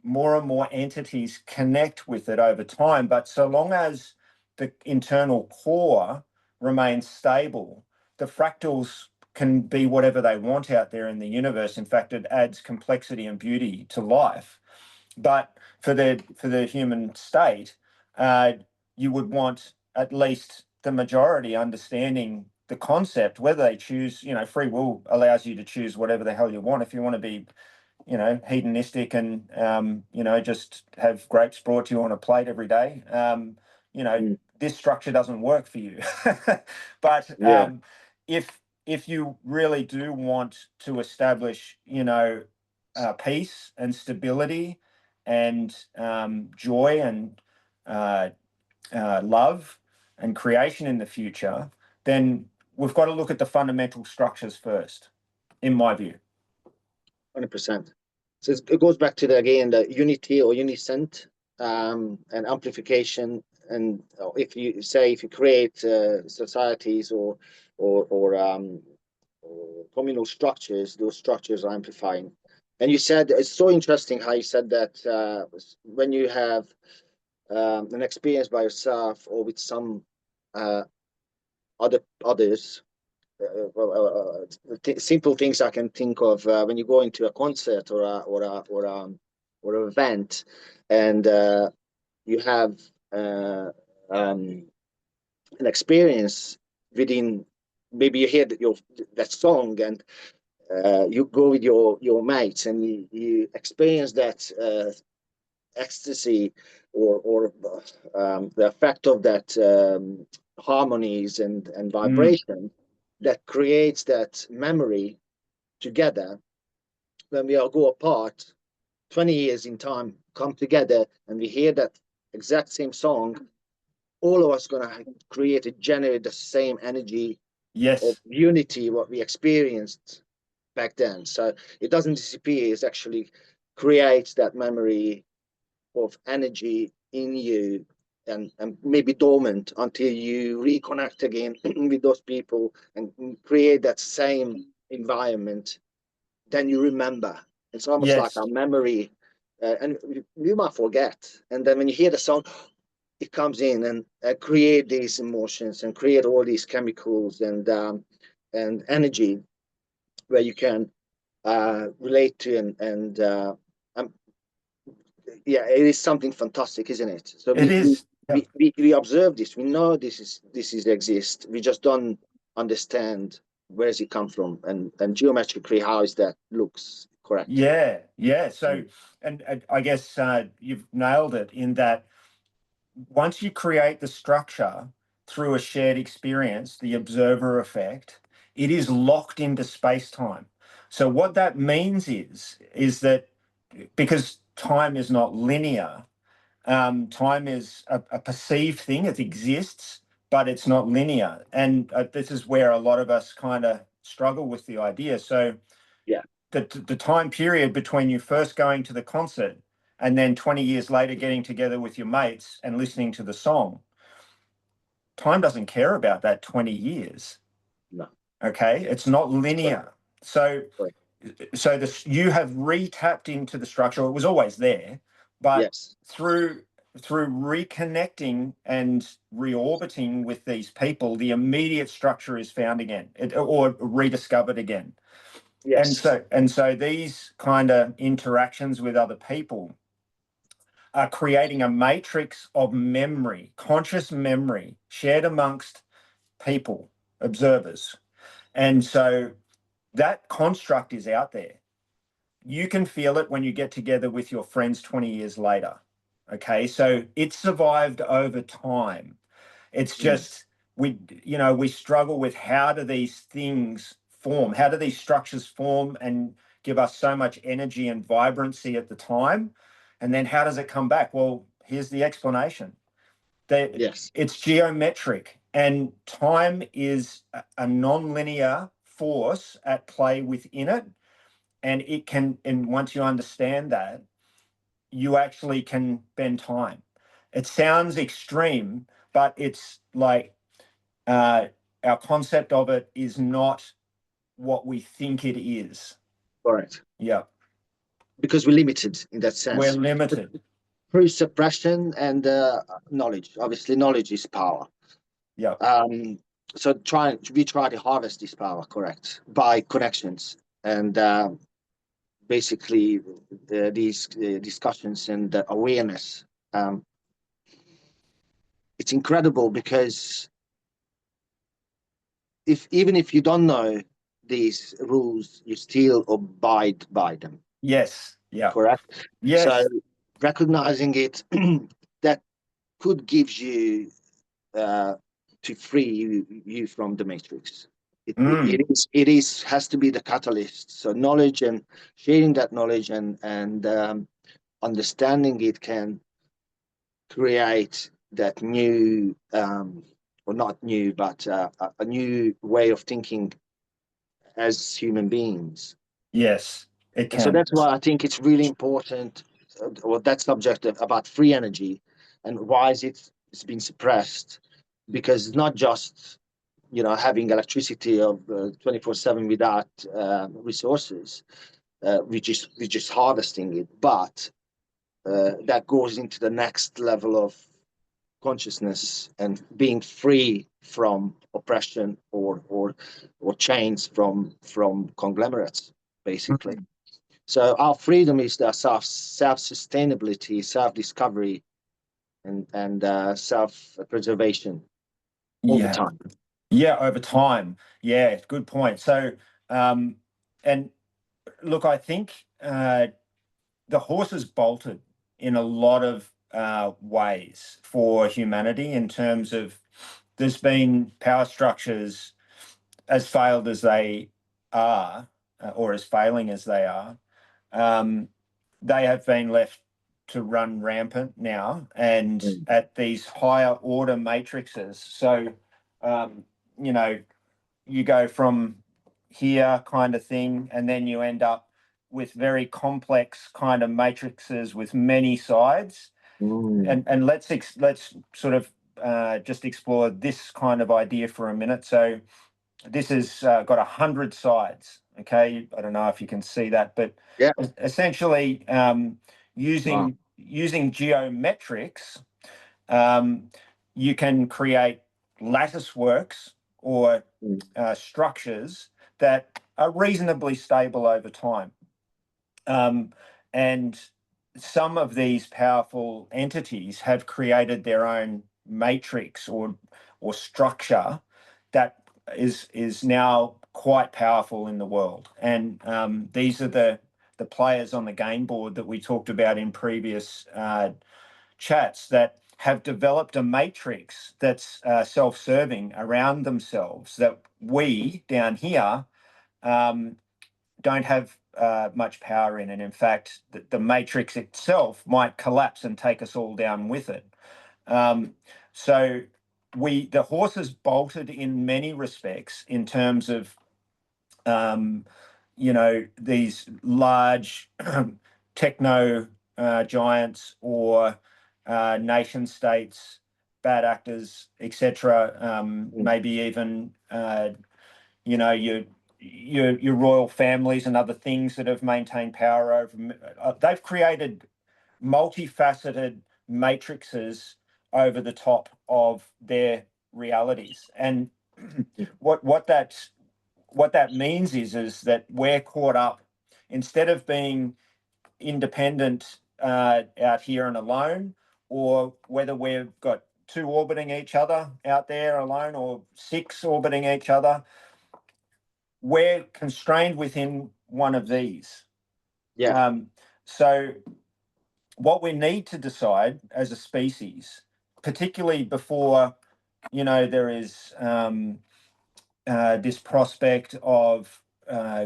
A: more and more entities connect with it over time. But so long as the internal core remains stable, the fractals can be whatever they want out there in the universe. In fact, it adds complexity and beauty to life. But for the human state, you would want at least the majority understanding the concept. Whether they choose, free will allows you to choose whatever the hell you want. If you want to be, hedonistic and, just have grapes brought to you on a plate every day, this structure doesn't work for you. But if you really do want to establish, peace and stability and joy and love and creation in the future, then we've got to look at the fundamental structures first, in my view.
B: 100%. So it goes back to the unity or unicent, and amplification. And if you create societies or communal structures, those structures are amplifying. And you said, it's so interesting how you said that when you have an experience by yourself or with some others, simple things I can think of when you go into a concert or an event, and you have an experience within. Maybe you hear that song, and you go with your mates, and you experience that ecstasy or the effect of that harmonies and vibration that creates that memory together. When we all go apart 20 years in time, come together, and we hear that exact same song, all of us going to generate the same energy of unity, what we experienced back then. So it doesn't disappear, it actually creates that memory of energy in you, and maybe dormant until you reconnect again with those people and create that same environment. Then you remember. It's almost like a memory, and you might forget. And then when you hear the song, it comes in and create these emotions and create all these chemicals and energy where you can relate to um, yeah, it is something fantastic, isn't it? So
A: It is. Yep.
B: we observe this. We know this is exist. We just don't understand where does it come from and geometrically how is that looks correct.
A: Yeah, yeah. So,
B: Mm.
A: and I guess you've nailed it in that once you create the structure through a shared experience, the observer effect, it is locked into space-time. So what that means is that because time is not linear, time is a perceived thing. It exists, but it's not linear. And this is where a lot of us kind of struggle with the idea. So
B: Yeah.
A: the time period between you first going to the concert and then 20 years later getting together with your mates and listening to the song, time doesn't care about that 20 years.
B: No.
A: Okay, it's not linear. So
B: Correct.
A: so this, you have re-tapped into the structure. It was always there, but
B: Yes.
A: through reconnecting and reorbiting with these people, the immediate structure is found again, or rediscovered again.
B: Yes.
A: And so these kind of interactions with other people are creating a matrix of memory, conscious memory, shared amongst people, observers. And so that construct is out there. You can feel it when you get together with your friends 20 years later. Okay, so it survived over time. It's
B: Mm.
A: just we struggle with how do these things form? How do these structures form and give us so much energy and vibrancy at the time? And then how does it come back? Well, here's the explanation.
B: Yes.
A: It's geometric, and time is a non-linear force at play within it. And it can, and once you understand that, you actually can bend time. It sounds extreme, but it's like uh, our concept of it is not what we think it is.
B: Correct.
A: Yeah,
B: Because we're limited in that
A: we're
B: sense.
A: limited.
B: Through suppression and knowledge. Obviously, knowledge is power.
A: Yeah.
B: So we try to harvest this power, correct, by connections and basically these discussions and awareness. Um, it's incredible because if even if you don't know these rules, you still abide by them,
A: Yes. Yeah.
B: correct? So
A: Yes.
B: recognizing it, that could give you uh, to free you from the matrix.
A: Mm.
B: It is has to be the catalyst. So knowledge and sharing that knowledge and understanding it can create that new or not new but a new way of thinking as human beings.
A: Yes, it
B: And so
A: can.
B: that's why I think it's really important, or that subject about free energy and why is it's been suppressed, because it's not just having electricity of 24/7 without resources, we just harvesting it, but that goes into the next level of consciousness and being free from oppression or chains from conglomerates, basically.
A: Mm.
B: So our freedom is the self sustainability, self discovery, and self preservation over
A: Yeah.
B: time.
A: Yeah, over time. Yeah, good point. So, and look, I think the horse has bolted in a lot of ways for humanity in terms of there's been power structures as failed as they are, or as failing as they are. Um, they have been left to run rampant now and
B: Mm.
A: at these higher order matrices. So, um, you know, you go from here kind of thing, and then you end up with very complex kind of matrices with many sides.
B: Mm.
A: And let's sort of just explore this kind of idea for a minute. So this has got 100 sides. Okay, I don't know if you can see that, but
B: Yeah.
A: essentially
B: Wow.
A: using geometrics You can create lattice works or structures that are reasonably stable over time. And some of these powerful entities have created their own matrix or structure that is now quite powerful in the world. And these are the players on the game board that we talked about in previous chats that have developed a matrix that's self-serving around themselves that we down here don't have much power in. And in fact, the matrix itself might collapse and take us all down with it. So the horse is bolted in many respects in terms of, these large techno giants or nation states, bad actors, etc. Maybe even your royal families and other things that have maintained power over. They've created multifaceted matrices over the top of their realities, and what that means is that we're caught up. Instead of being independent out here and alone, or whether we've got two orbiting each other out there alone or six orbiting each other, we're constrained within one of these. So what we need to decide as a species, particularly before, there is this prospect of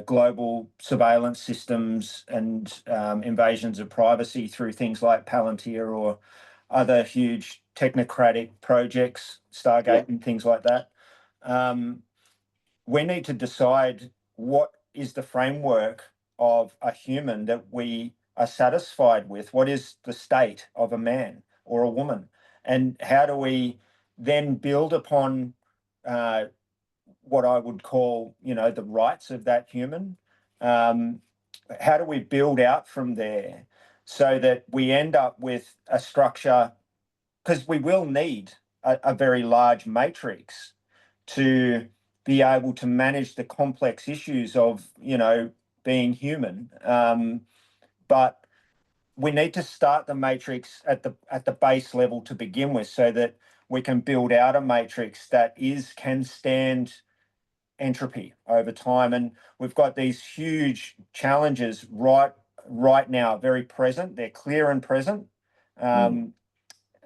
A: global surveillance systems and invasions of privacy through things like Palantir or other huge technocratic projects, Stargate and things like that. We need to decide what is the framework of a human that we are satisfied with. What is the state of a man or a woman? And how do we then build upon what I would call, the rights of that human? How do we build out from there so that we end up with a structure? Because we will need a very large matrix to be able to manage the complex issues of, being human. But we need to start the matrix at the base level to begin with, so that we can build out a matrix that can stand entropy over time. And we've got these huge challenges right now, very present. They're clear and present. And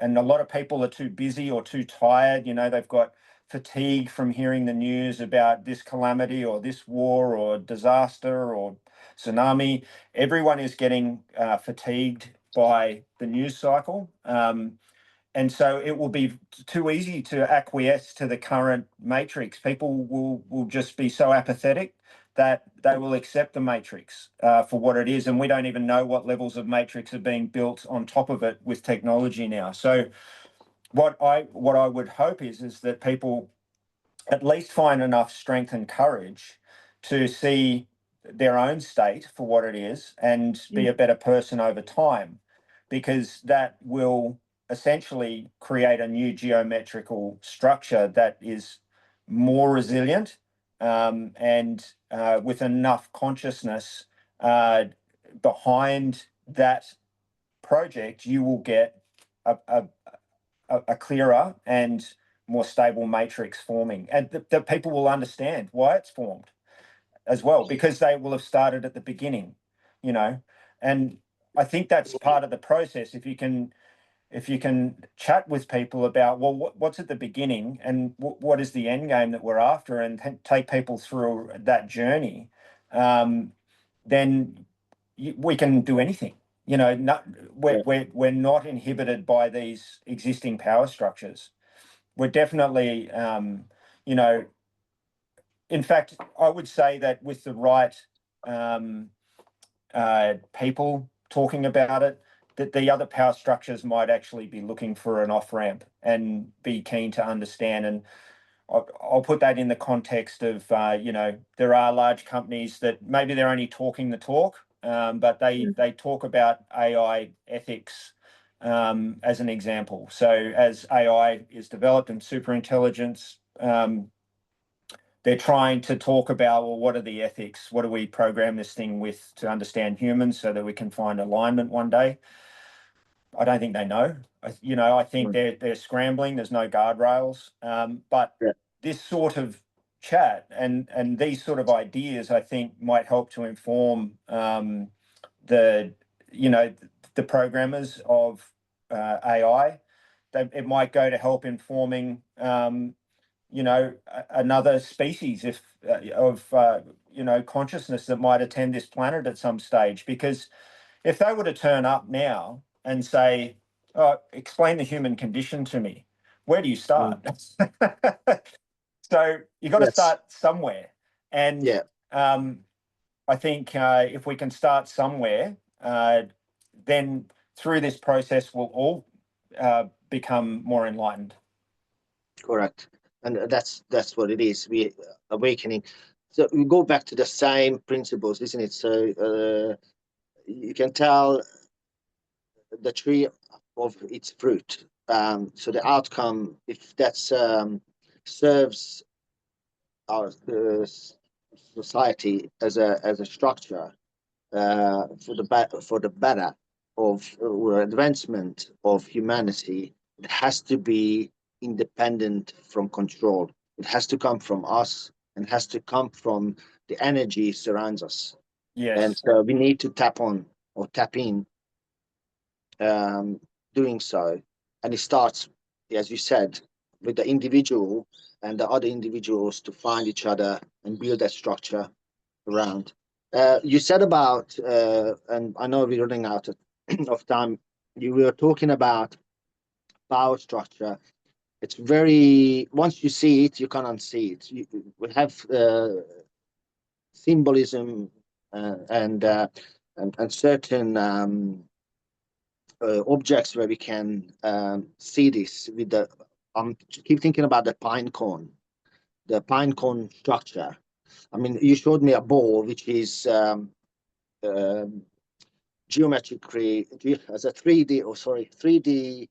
A: a lot of people are too busy or too tired. They've got fatigue from hearing the news about this calamity or this war or disaster or tsunami. Everyone is getting fatigued by the news cycle. And so it will be too easy to acquiesce to the current matrix. People will just be so apathetic that they will accept the matrix for what it is. And we don't even know what levels of matrix are being built on top of it with technology now. So what I would hope is that people at least find enough strength and courage to see their own state for what it is and be a better person over time, because that will essentially create a new geometrical structure that is more resilient, and with enough consciousness behind that project, you will get a clearer and more stable matrix forming, and that people will understand why it's formed as well, because they will have started at the beginning, and I think that's part of the process. If you can chat with people about, well, what's at the beginning and what is the end game that we're after, and take people through that journey, then we can do anything. We're not inhibited by these existing power structures. We're definitely, in fact, I would say that with the right people talking about it, that the other power structures might actually be looking for an off-ramp and be keen to understand. And I'll put that in the context of, there are large companies that maybe they're only talking the talk, but they talk about AI ethics as an example. So as AI is developed and superintelligence, they're trying to talk about, well, what are the ethics? What do we program this thing with to understand humans so that we can find alignment one day? I don't think they know. I think they're scrambling. There's no guardrails. But
B: Yeah.
A: this sort of chat and these sort of ideas, I think, might help to inform the the programmers of AI. It might go to help informing another species of consciousness that might attend this planet at some stage. Because if they were to turn up now and say, "Oh, explain the human condition to me," where do you start? So you got to
B: Yes.
A: start somewhere, and
B: Yeah.
A: I think if we can start somewhere, then through this process we'll all become more enlightened.
B: Correct. And that's what it is. We awakening. So we go back to the same principles, isn't it? So you can tell the tree of its fruit. So the outcome, if that's serves our society as a structure for the better of or advancement of humanity, it has to be independent from control. It has to come from us and has to come from the energy surrounds us. And
A: Yes.
B: so we need to tap on or tap in doing so. And it starts, as you said, with the individual and the other individuals to find each other and build that structure around. You said about, and I know we're running out of time. You were talking about power structure. It's very, once you see it, you can't unsee it. We have symbolism and certain objects where we can see this with the. Keep thinking about the pine cone structure. I mean, you showed me a ball which is um, geometrically as a 3D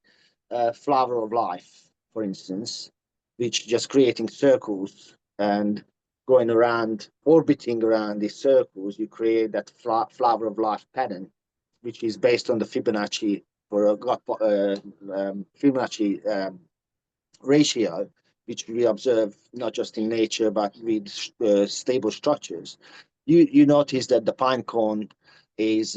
B: flower of life, for instance, which just creating circles and going around, orbiting around these circles, you create that flower of life pattern, which is based on the Fibonacci Fibonacci ratio, which we observe not just in nature but with stable structures. You notice that the pine cone is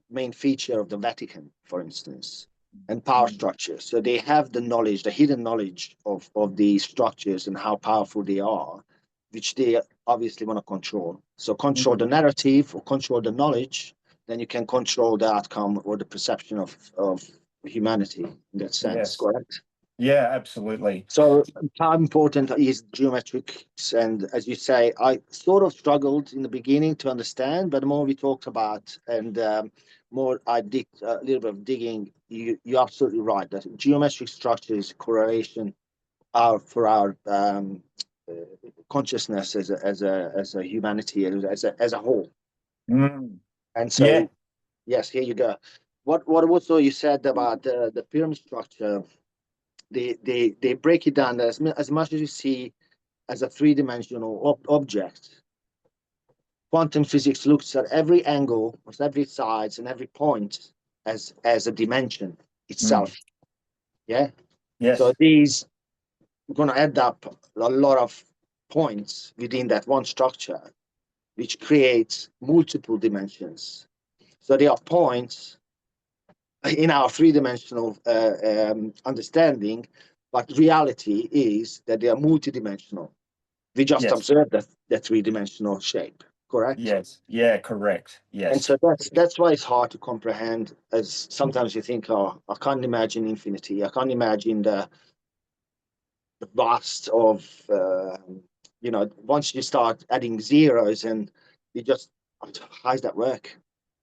B: main feature of the Vatican, for instance, and power structures. So they have the knowledge, the hidden knowledge of these structures and how powerful they are, which they obviously want to control. So control the narrative or control the knowledge, then you can control the outcome or the perception of humanity in that sense,
A: Yes.
B: correct?
A: Yeah, absolutely.
B: So how important is geometrics? And as you say, I sort of struggled in the beginning to understand, but the more we talked about and more I did a little bit of digging, you're absolutely right that geometric structures correlation for our uh, consciousness as a humanity as a whole.
A: Mm.
B: And
A: Yeah.
B: so yes, here you go. What also you said about the pyramid structure, they break it down as much as you see as a three-dimensional object. Quantum physics looks at every angle, every sides, and every point as a dimension
A: Mm.
B: itself. Yeah. So
A: Yes.
B: these are going to add up a lot of points within that one structure, which creates multiple dimensions. So there are points in our three-dimensional understanding, but reality is that they are multidimensional. We just
A: Yes.
B: observe the three-dimensional shape, correct?
A: Yes. Yeah, correct.
B: And
A: Yes.
B: so that's why it's hard to comprehend. As sometimes you think, oh, I can't imagine infinity. I can't imagine the vast of once you start adding zeros and you just how does that work?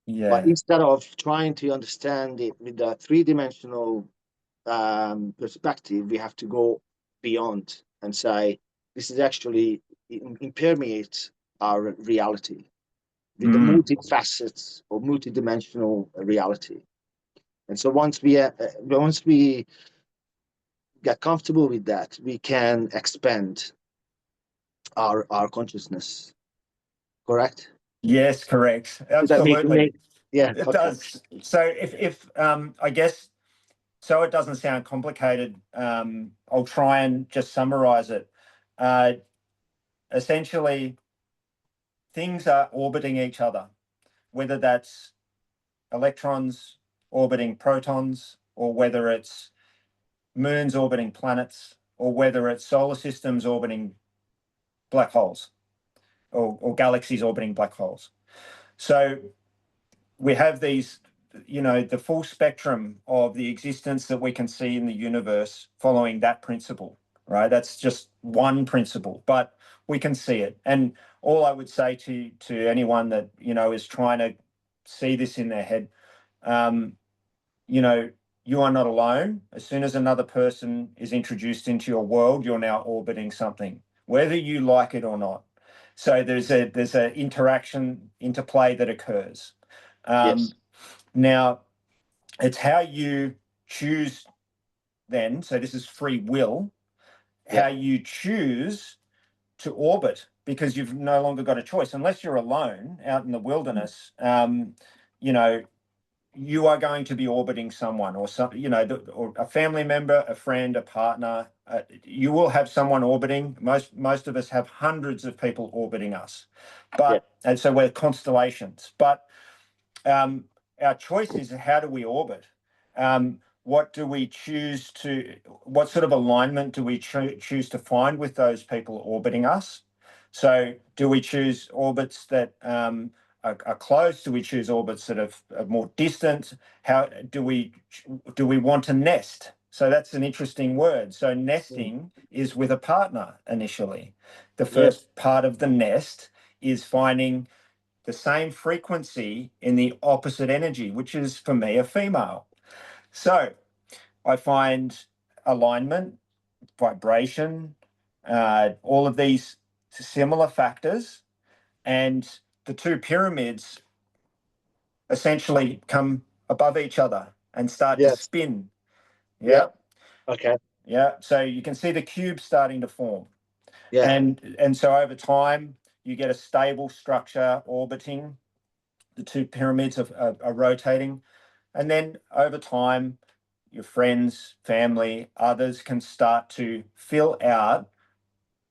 B: But
A: Yeah.
B: instead of trying to understand it with the three-dimensional perspective, we have to go beyond and say this is actually impermeates our reality with the
A: Mm.
B: multifacets or multidimensional reality. And so once we get comfortable with that, we can expand our consciousness. Correct?
A: Yes, correct.
B: Does that
A: Absolutely.
B: yeah,
A: It
B: okay.
A: does. So if I guess so it doesn't sound complicated, I'll try and just summarize it. Uh, Essentially, things are orbiting each other, whether that's electrons orbiting protons, or whether it's moons orbiting planets, or whether it's solar systems orbiting black holes, or galaxies orbiting black holes. So we have these, the full spectrum of the existence that we can see in the universe following that principle, right? That's just one principle, but we can see it. And all I would say to anyone that, is trying to see this in their head, um, you know, you are not alone. As soon as another person is introduced into your world, you're now orbiting something, whether you like it or not. So there's a interaction, interplay that occurs. Um,
B: Yes.
A: Now, it's how you choose then, so this is free will,
B: Yeah.
A: how you choose to orbit, because you've no longer got a choice. Unless you're alone out in the wilderness, you know, you are going to be orbiting someone, or some, or a family member, a friend, a partner. You will have someone orbiting. Most of us have hundreds of people orbiting us,
B: Yeah.
A: and so we're constellations. But our choice is, how do we orbit? What do we choose to? What sort of alignment do we choose to find with those people orbiting us? So, do we choose orbits that are close? Do we choose orbits that are more distant? How do we want to nest? So that's an interesting word. So nesting is with a partner initially. The
B: Yes.
A: first part of the nest is finding the same frequency in the opposite energy, which is for me a female. So I find alignment, vibration, all of these similar factors, and the two pyramids essentially come above each other and start to
B: Yes.
A: spin.
B: Yeah.
A: Yeah.
B: Okay.
A: Yeah. So you can see the cube starting to form.
B: Yeah.
A: And so over time, you get a stable structure orbiting. The two pyramids are rotating. And then over time, your friends, family, others can start to fill out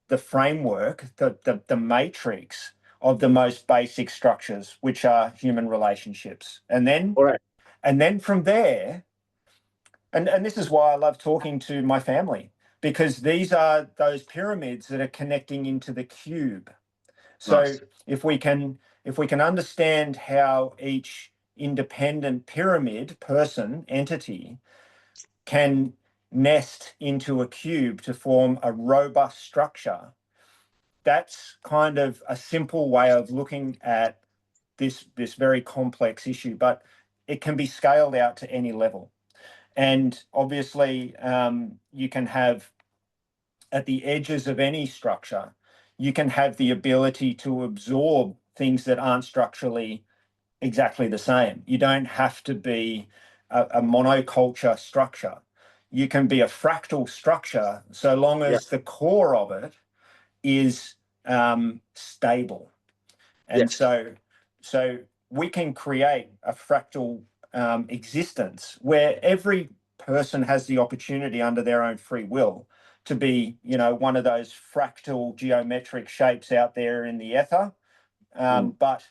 A: the framework, the matrix of the most basic structures, which are human relationships.
B: All right.
A: And then from there, and this is why I love talking to my family, because these are those pyramids that are connecting into the cube. So
B: Nice.
A: if we can understand how each independent pyramid, person, entity can nest into a cube to form a robust structure, that's kind of a simple way of looking at this very complex issue, but it can be scaled out to any level. And obviously, you can have at the edges of any structure, you can have the ability to absorb things that aren't structurally exactly the same. You don't have to be a monoculture structure. You can be a fractal structure so long
B: Yeah.
A: as the core of it is stable. And
B: Yes.
A: so we can create a fractal existence where every person has the opportunity under their own free will to be, one of those fractal geometric shapes out there in the ether. But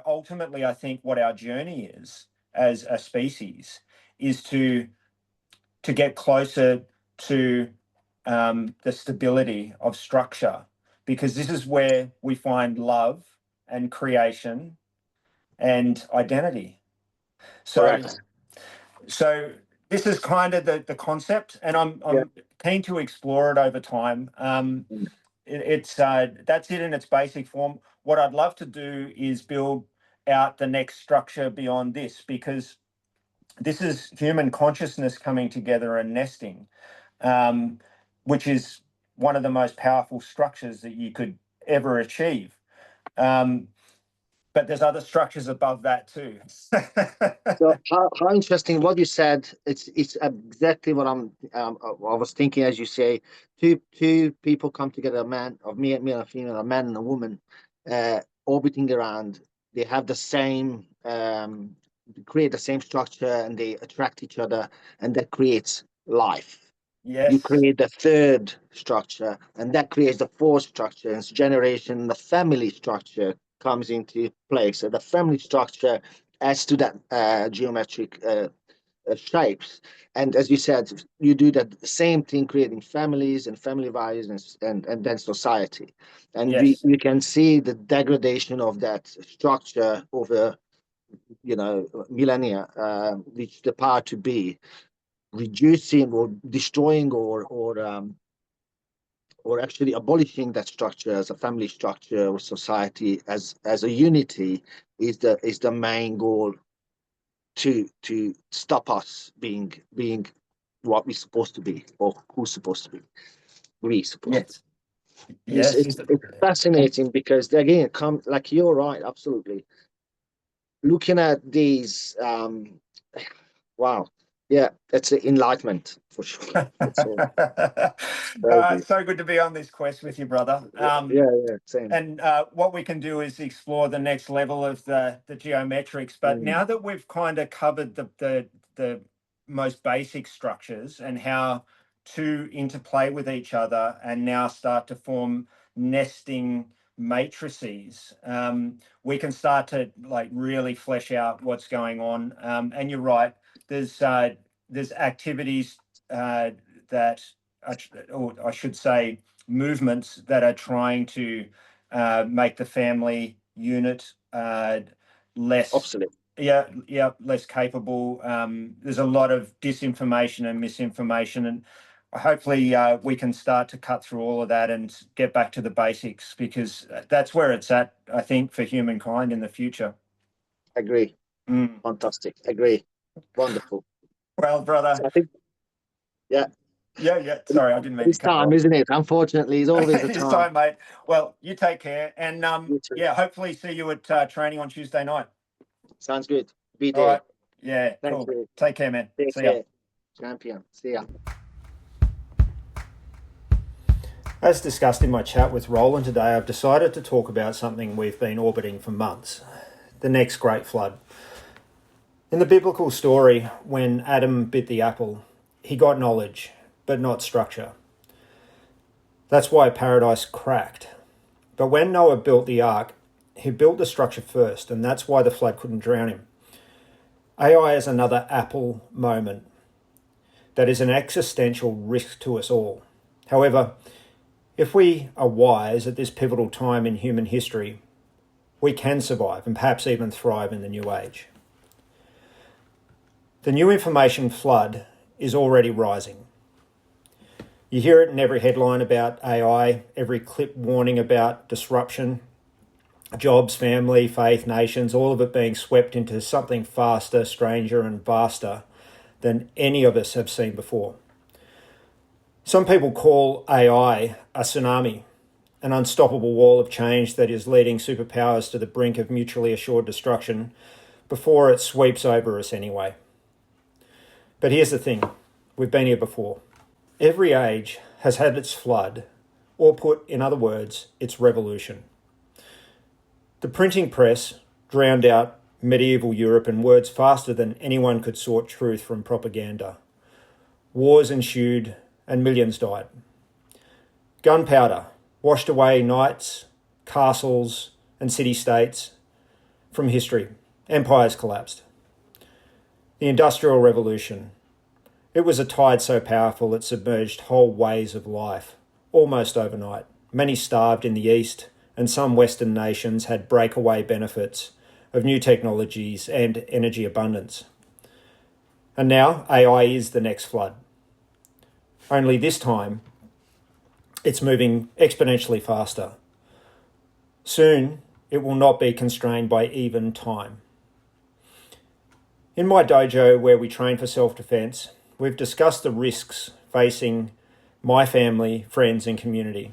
A: ultimately, I think what our journey is as a species is to get closer to the stability of structure, because this is where we find love and creation and identity. So,
B: Correct.
A: so this is kind of the concept, and I'm
B: Yeah.
A: I'm keen to explore it over time.
B: Mm.
A: It's that's it in its basic form. What I'd love to do is build out the next structure beyond this, because this is human consciousness coming together and nesting, um, which is one of the most powerful structures that you could ever achieve. Um, but there's other structures above that too.
B: So how interesting what you said. It's exactly what I was thinking as you say. Two people come together, a man of me and a female, a man and a woman, orbiting around. They have the same create the same structure, and they attract each other, and that creates life. You
A: Yes.
B: create the third structure, and that creates the fourth structure. And generation, the family structure comes into place. So the family structure adds to that geometric shapes. And as you said, you do that same thing, creating families and family values and then society. And
A: Yes.
B: we can see the degradation of that structure over millennia, which the power to be reducing or destroying or actually abolishing that structure as a family structure or society as a unity is the main goal to stop us being what we're supposed to be or who's supposed to be. We supposed to
A: Yes.
B: be. It's,
A: Yes.
B: it's, it's fascinating because again, come like you're right, absolutely. Looking at these, wow, yeah, that's enlightenment for sure. That's all.
A: It's so good to be on this quest with you, brother.
B: Yeah, same.
A: And what we can do is explore the next level of the geometrics. But
B: Mm,
A: now that we've kind of covered the most basic structures and how to interplay with each other and now start to form nesting matrices, we can start to like really flesh out what's going on. And you're right, there's activities that, or I should say, movements that are trying to make the family unit less,
B: obsolete.
A: less capable. There's a lot of disinformation and misinformation, and hopefully we can start to cut through all of that and get back to the basics, because that's where it's at, I think, for humankind in the future.
B: Agree.
A: Mm.
B: Fantastic. Agree. Wonderful.
A: Well,
B: So
A: brother,
B: I think, yeah,
A: yeah. Sorry, I didn't mean to
B: it's
A: cut you
B: time,
A: off.
B: isn't it? Unfortunately, it's always the
A: It's
B: time.
A: time, mate. Well, you take care, and
B: You too.
A: yeah, hopefully see you at training on Tuesday night.
B: Sounds good. Be
A: All
B: there.
A: right. Yeah,
B: Thank
A: cool.
B: you.
A: Take care, man.
B: Take
A: See ya.
B: care. Champion. See ya.
A: As discussed in my chat with Roland today, I've decided to talk about something we've been orbiting for months: the next great flood. In the biblical story, when Adam bit the apple, he got knowledge, but not structure. That's why paradise cracked. But when Noah built the ark, he built the structure first, and that's why the flood couldn't drown him. AI is another Apple moment that is an existential risk to us all. However, if we are wise at this pivotal time in human history, we can survive and perhaps even thrive in the new age. The new information flood is already rising. You hear it in every headline about AI, every clip warning about disruption, jobs, family, faith, nations, all of it being swept into something faster, stranger, and vaster than any of us have seen before. Some people call AI a tsunami, an unstoppable wall of change that is leading superpowers to the brink of mutually assured destruction before it sweeps over us anyway. But here's the thing, we've been here before. Every age has had its flood, or put in other words, its revolution. The printing press drowned out medieval Europe in words faster than anyone could sort truth from propaganda. Wars ensued and millions died. Gunpowder washed away knights, castles, and city-states from history. Empires collapsed. The Industrial Revolution. It was a tide so powerful it submerged whole ways of life, almost overnight. Many starved in the East, and some Western nations had breakaway benefits of new technologies and energy abundance. And now AI is the next flood. Only this time, it's moving exponentially faster. Soon, it will not be constrained by even time. In my dojo, where we train for self-defense, we've discussed the risks facing my family, friends, and community.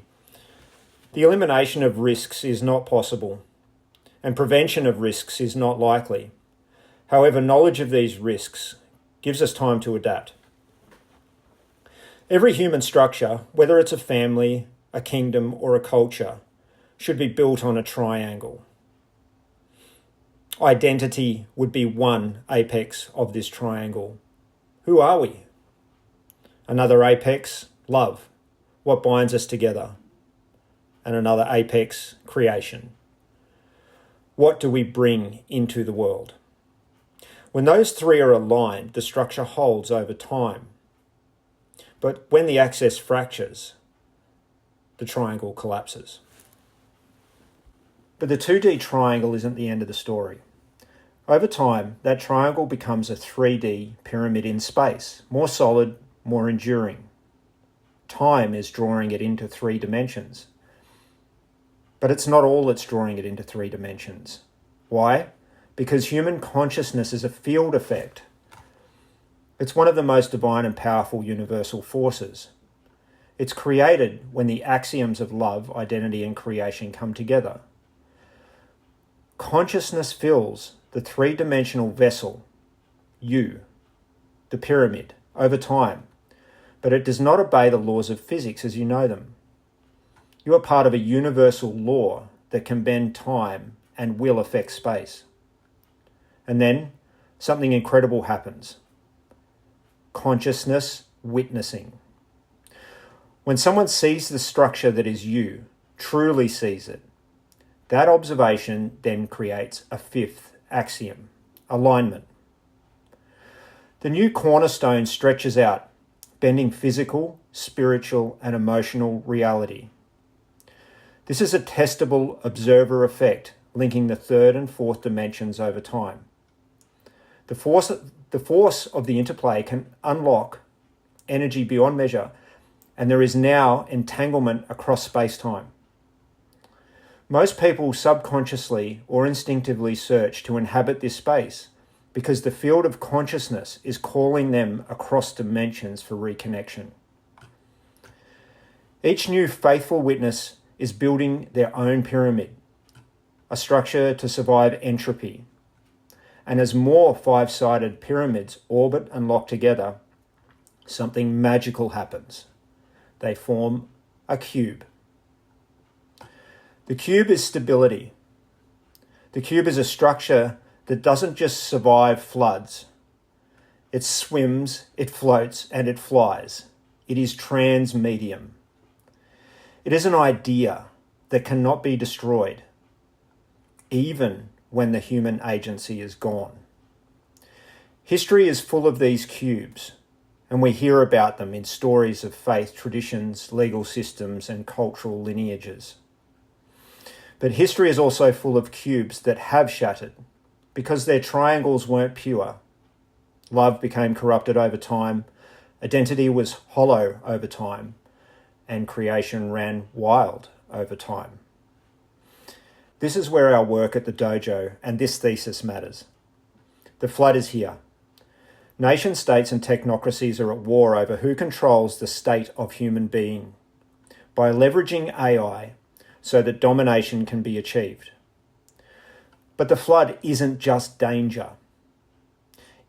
A: The elimination of risks is not possible,
C: and prevention of risks is not likely. However, knowledge of these risks gives us time to adapt. Every human structure, whether it's a family, a kingdom, or a culture, should be built on a triangle. Identity would be one apex of this triangle. Who are we? Another apex, love, what binds us together. And another apex, creation. What do we bring into the world? When those three are aligned, the structure holds over time. But when the axis fractures, the triangle collapses. But the 2D triangle isn't the end of the story. Over time, that triangle becomes a 3D pyramid in space, more solid, more enduring. Time is drawing it into 3 dimensions. But it's not all that's drawing it into 3 dimensions. Why? Because human consciousness is a field effect. It's one of the most divine and powerful universal forces. It's created when the axioms of love, identity, and creation come together. Consciousness fills the 3-dimensional vessel, you, the pyramid, over time, but it does not obey the laws of physics as you know them. You are part of a universal law that can bend time and will affect space. And then something incredible happens. Consciousness witnessing. When someone sees the structure that is you, truly sees it, that observation then creates a 5th axiom, alignment. The new cornerstone stretches out, bending physical, spiritual, and emotional reality. This is a testable observer effect, linking the 3rd and 4th dimensions over time. The force of the interplay can unlock energy beyond measure, and there is now entanglement across space-time. Most people subconsciously or instinctively search to inhabit this space because the field of consciousness is calling them across dimensions for reconnection. Each new faithful witness is building their own pyramid, a structure to survive entropy. And as more 5-sided pyramids orbit and lock together, something magical happens. They form a cube. The cube is stability. The cube is a structure that doesn't just survive floods. It swims, it floats, and it flies. It is transmedium. It is an idea that cannot be destroyed, even when the human agency is gone. History is full of these cubes, and we hear about them in stories of faith traditions, legal systems, and cultural lineages. But history is also full of cubes that have shattered because their triangles weren't pure. Love became corrupted over time, identity was hollow over time, and creation ran wild over time. This is where our work at the dojo and this thesis matters. The flood is here. Nation states and technocracies are at war over who controls the state of human being by leveraging AI so that domination can be achieved. But the flood isn't just danger.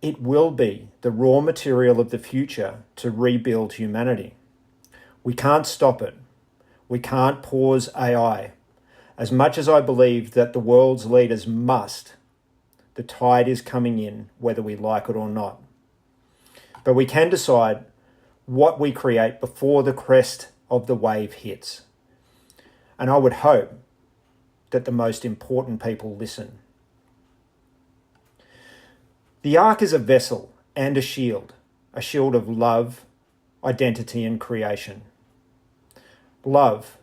C: It will be the raw material of the future to rebuild humanity. We can't stop it. We can't pause AI. As much as I believe that the world's leaders must, the tide is coming in whether we like it or not. But we can decide what we create before the crest of the wave hits. And I would hope that the most important people listen. The ark is a vessel and a shield of love, identity, and creation. Love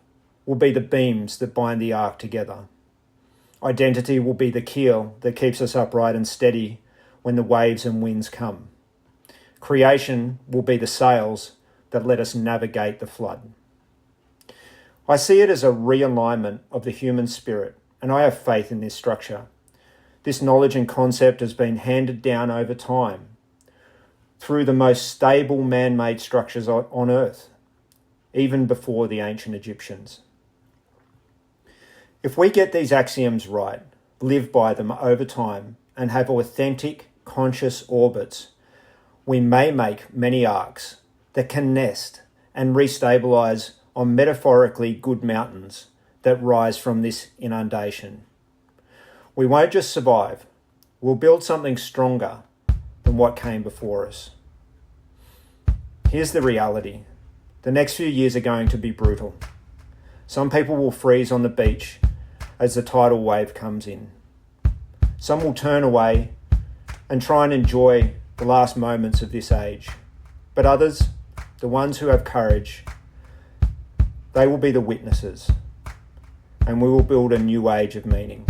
C: will be the beams that bind the ark together. Identity will be the keel that keeps us upright and steady when the waves and winds come. Creation will be the sails that let us navigate the flood. I see it as a realignment of the human spirit, and I have faith in this structure. This knowledge and concept has been handed down over time through the most stable man-made structures on Earth, even before the ancient Egyptians. If we get these axioms right, live by them over time and have authentic, conscious orbits, we may make many arcs that can nest and restabilize on metaphorically good mountains that rise from this inundation. We won't just survive, we'll build something stronger than what came before us. Here's the reality. The next few years are going to be brutal. Some people will freeze on the beach as the tidal wave comes in. Some will turn away and try and enjoy the last moments of this age. But others, the ones who have courage, they will be the witnesses, and we will build a new age of meaning.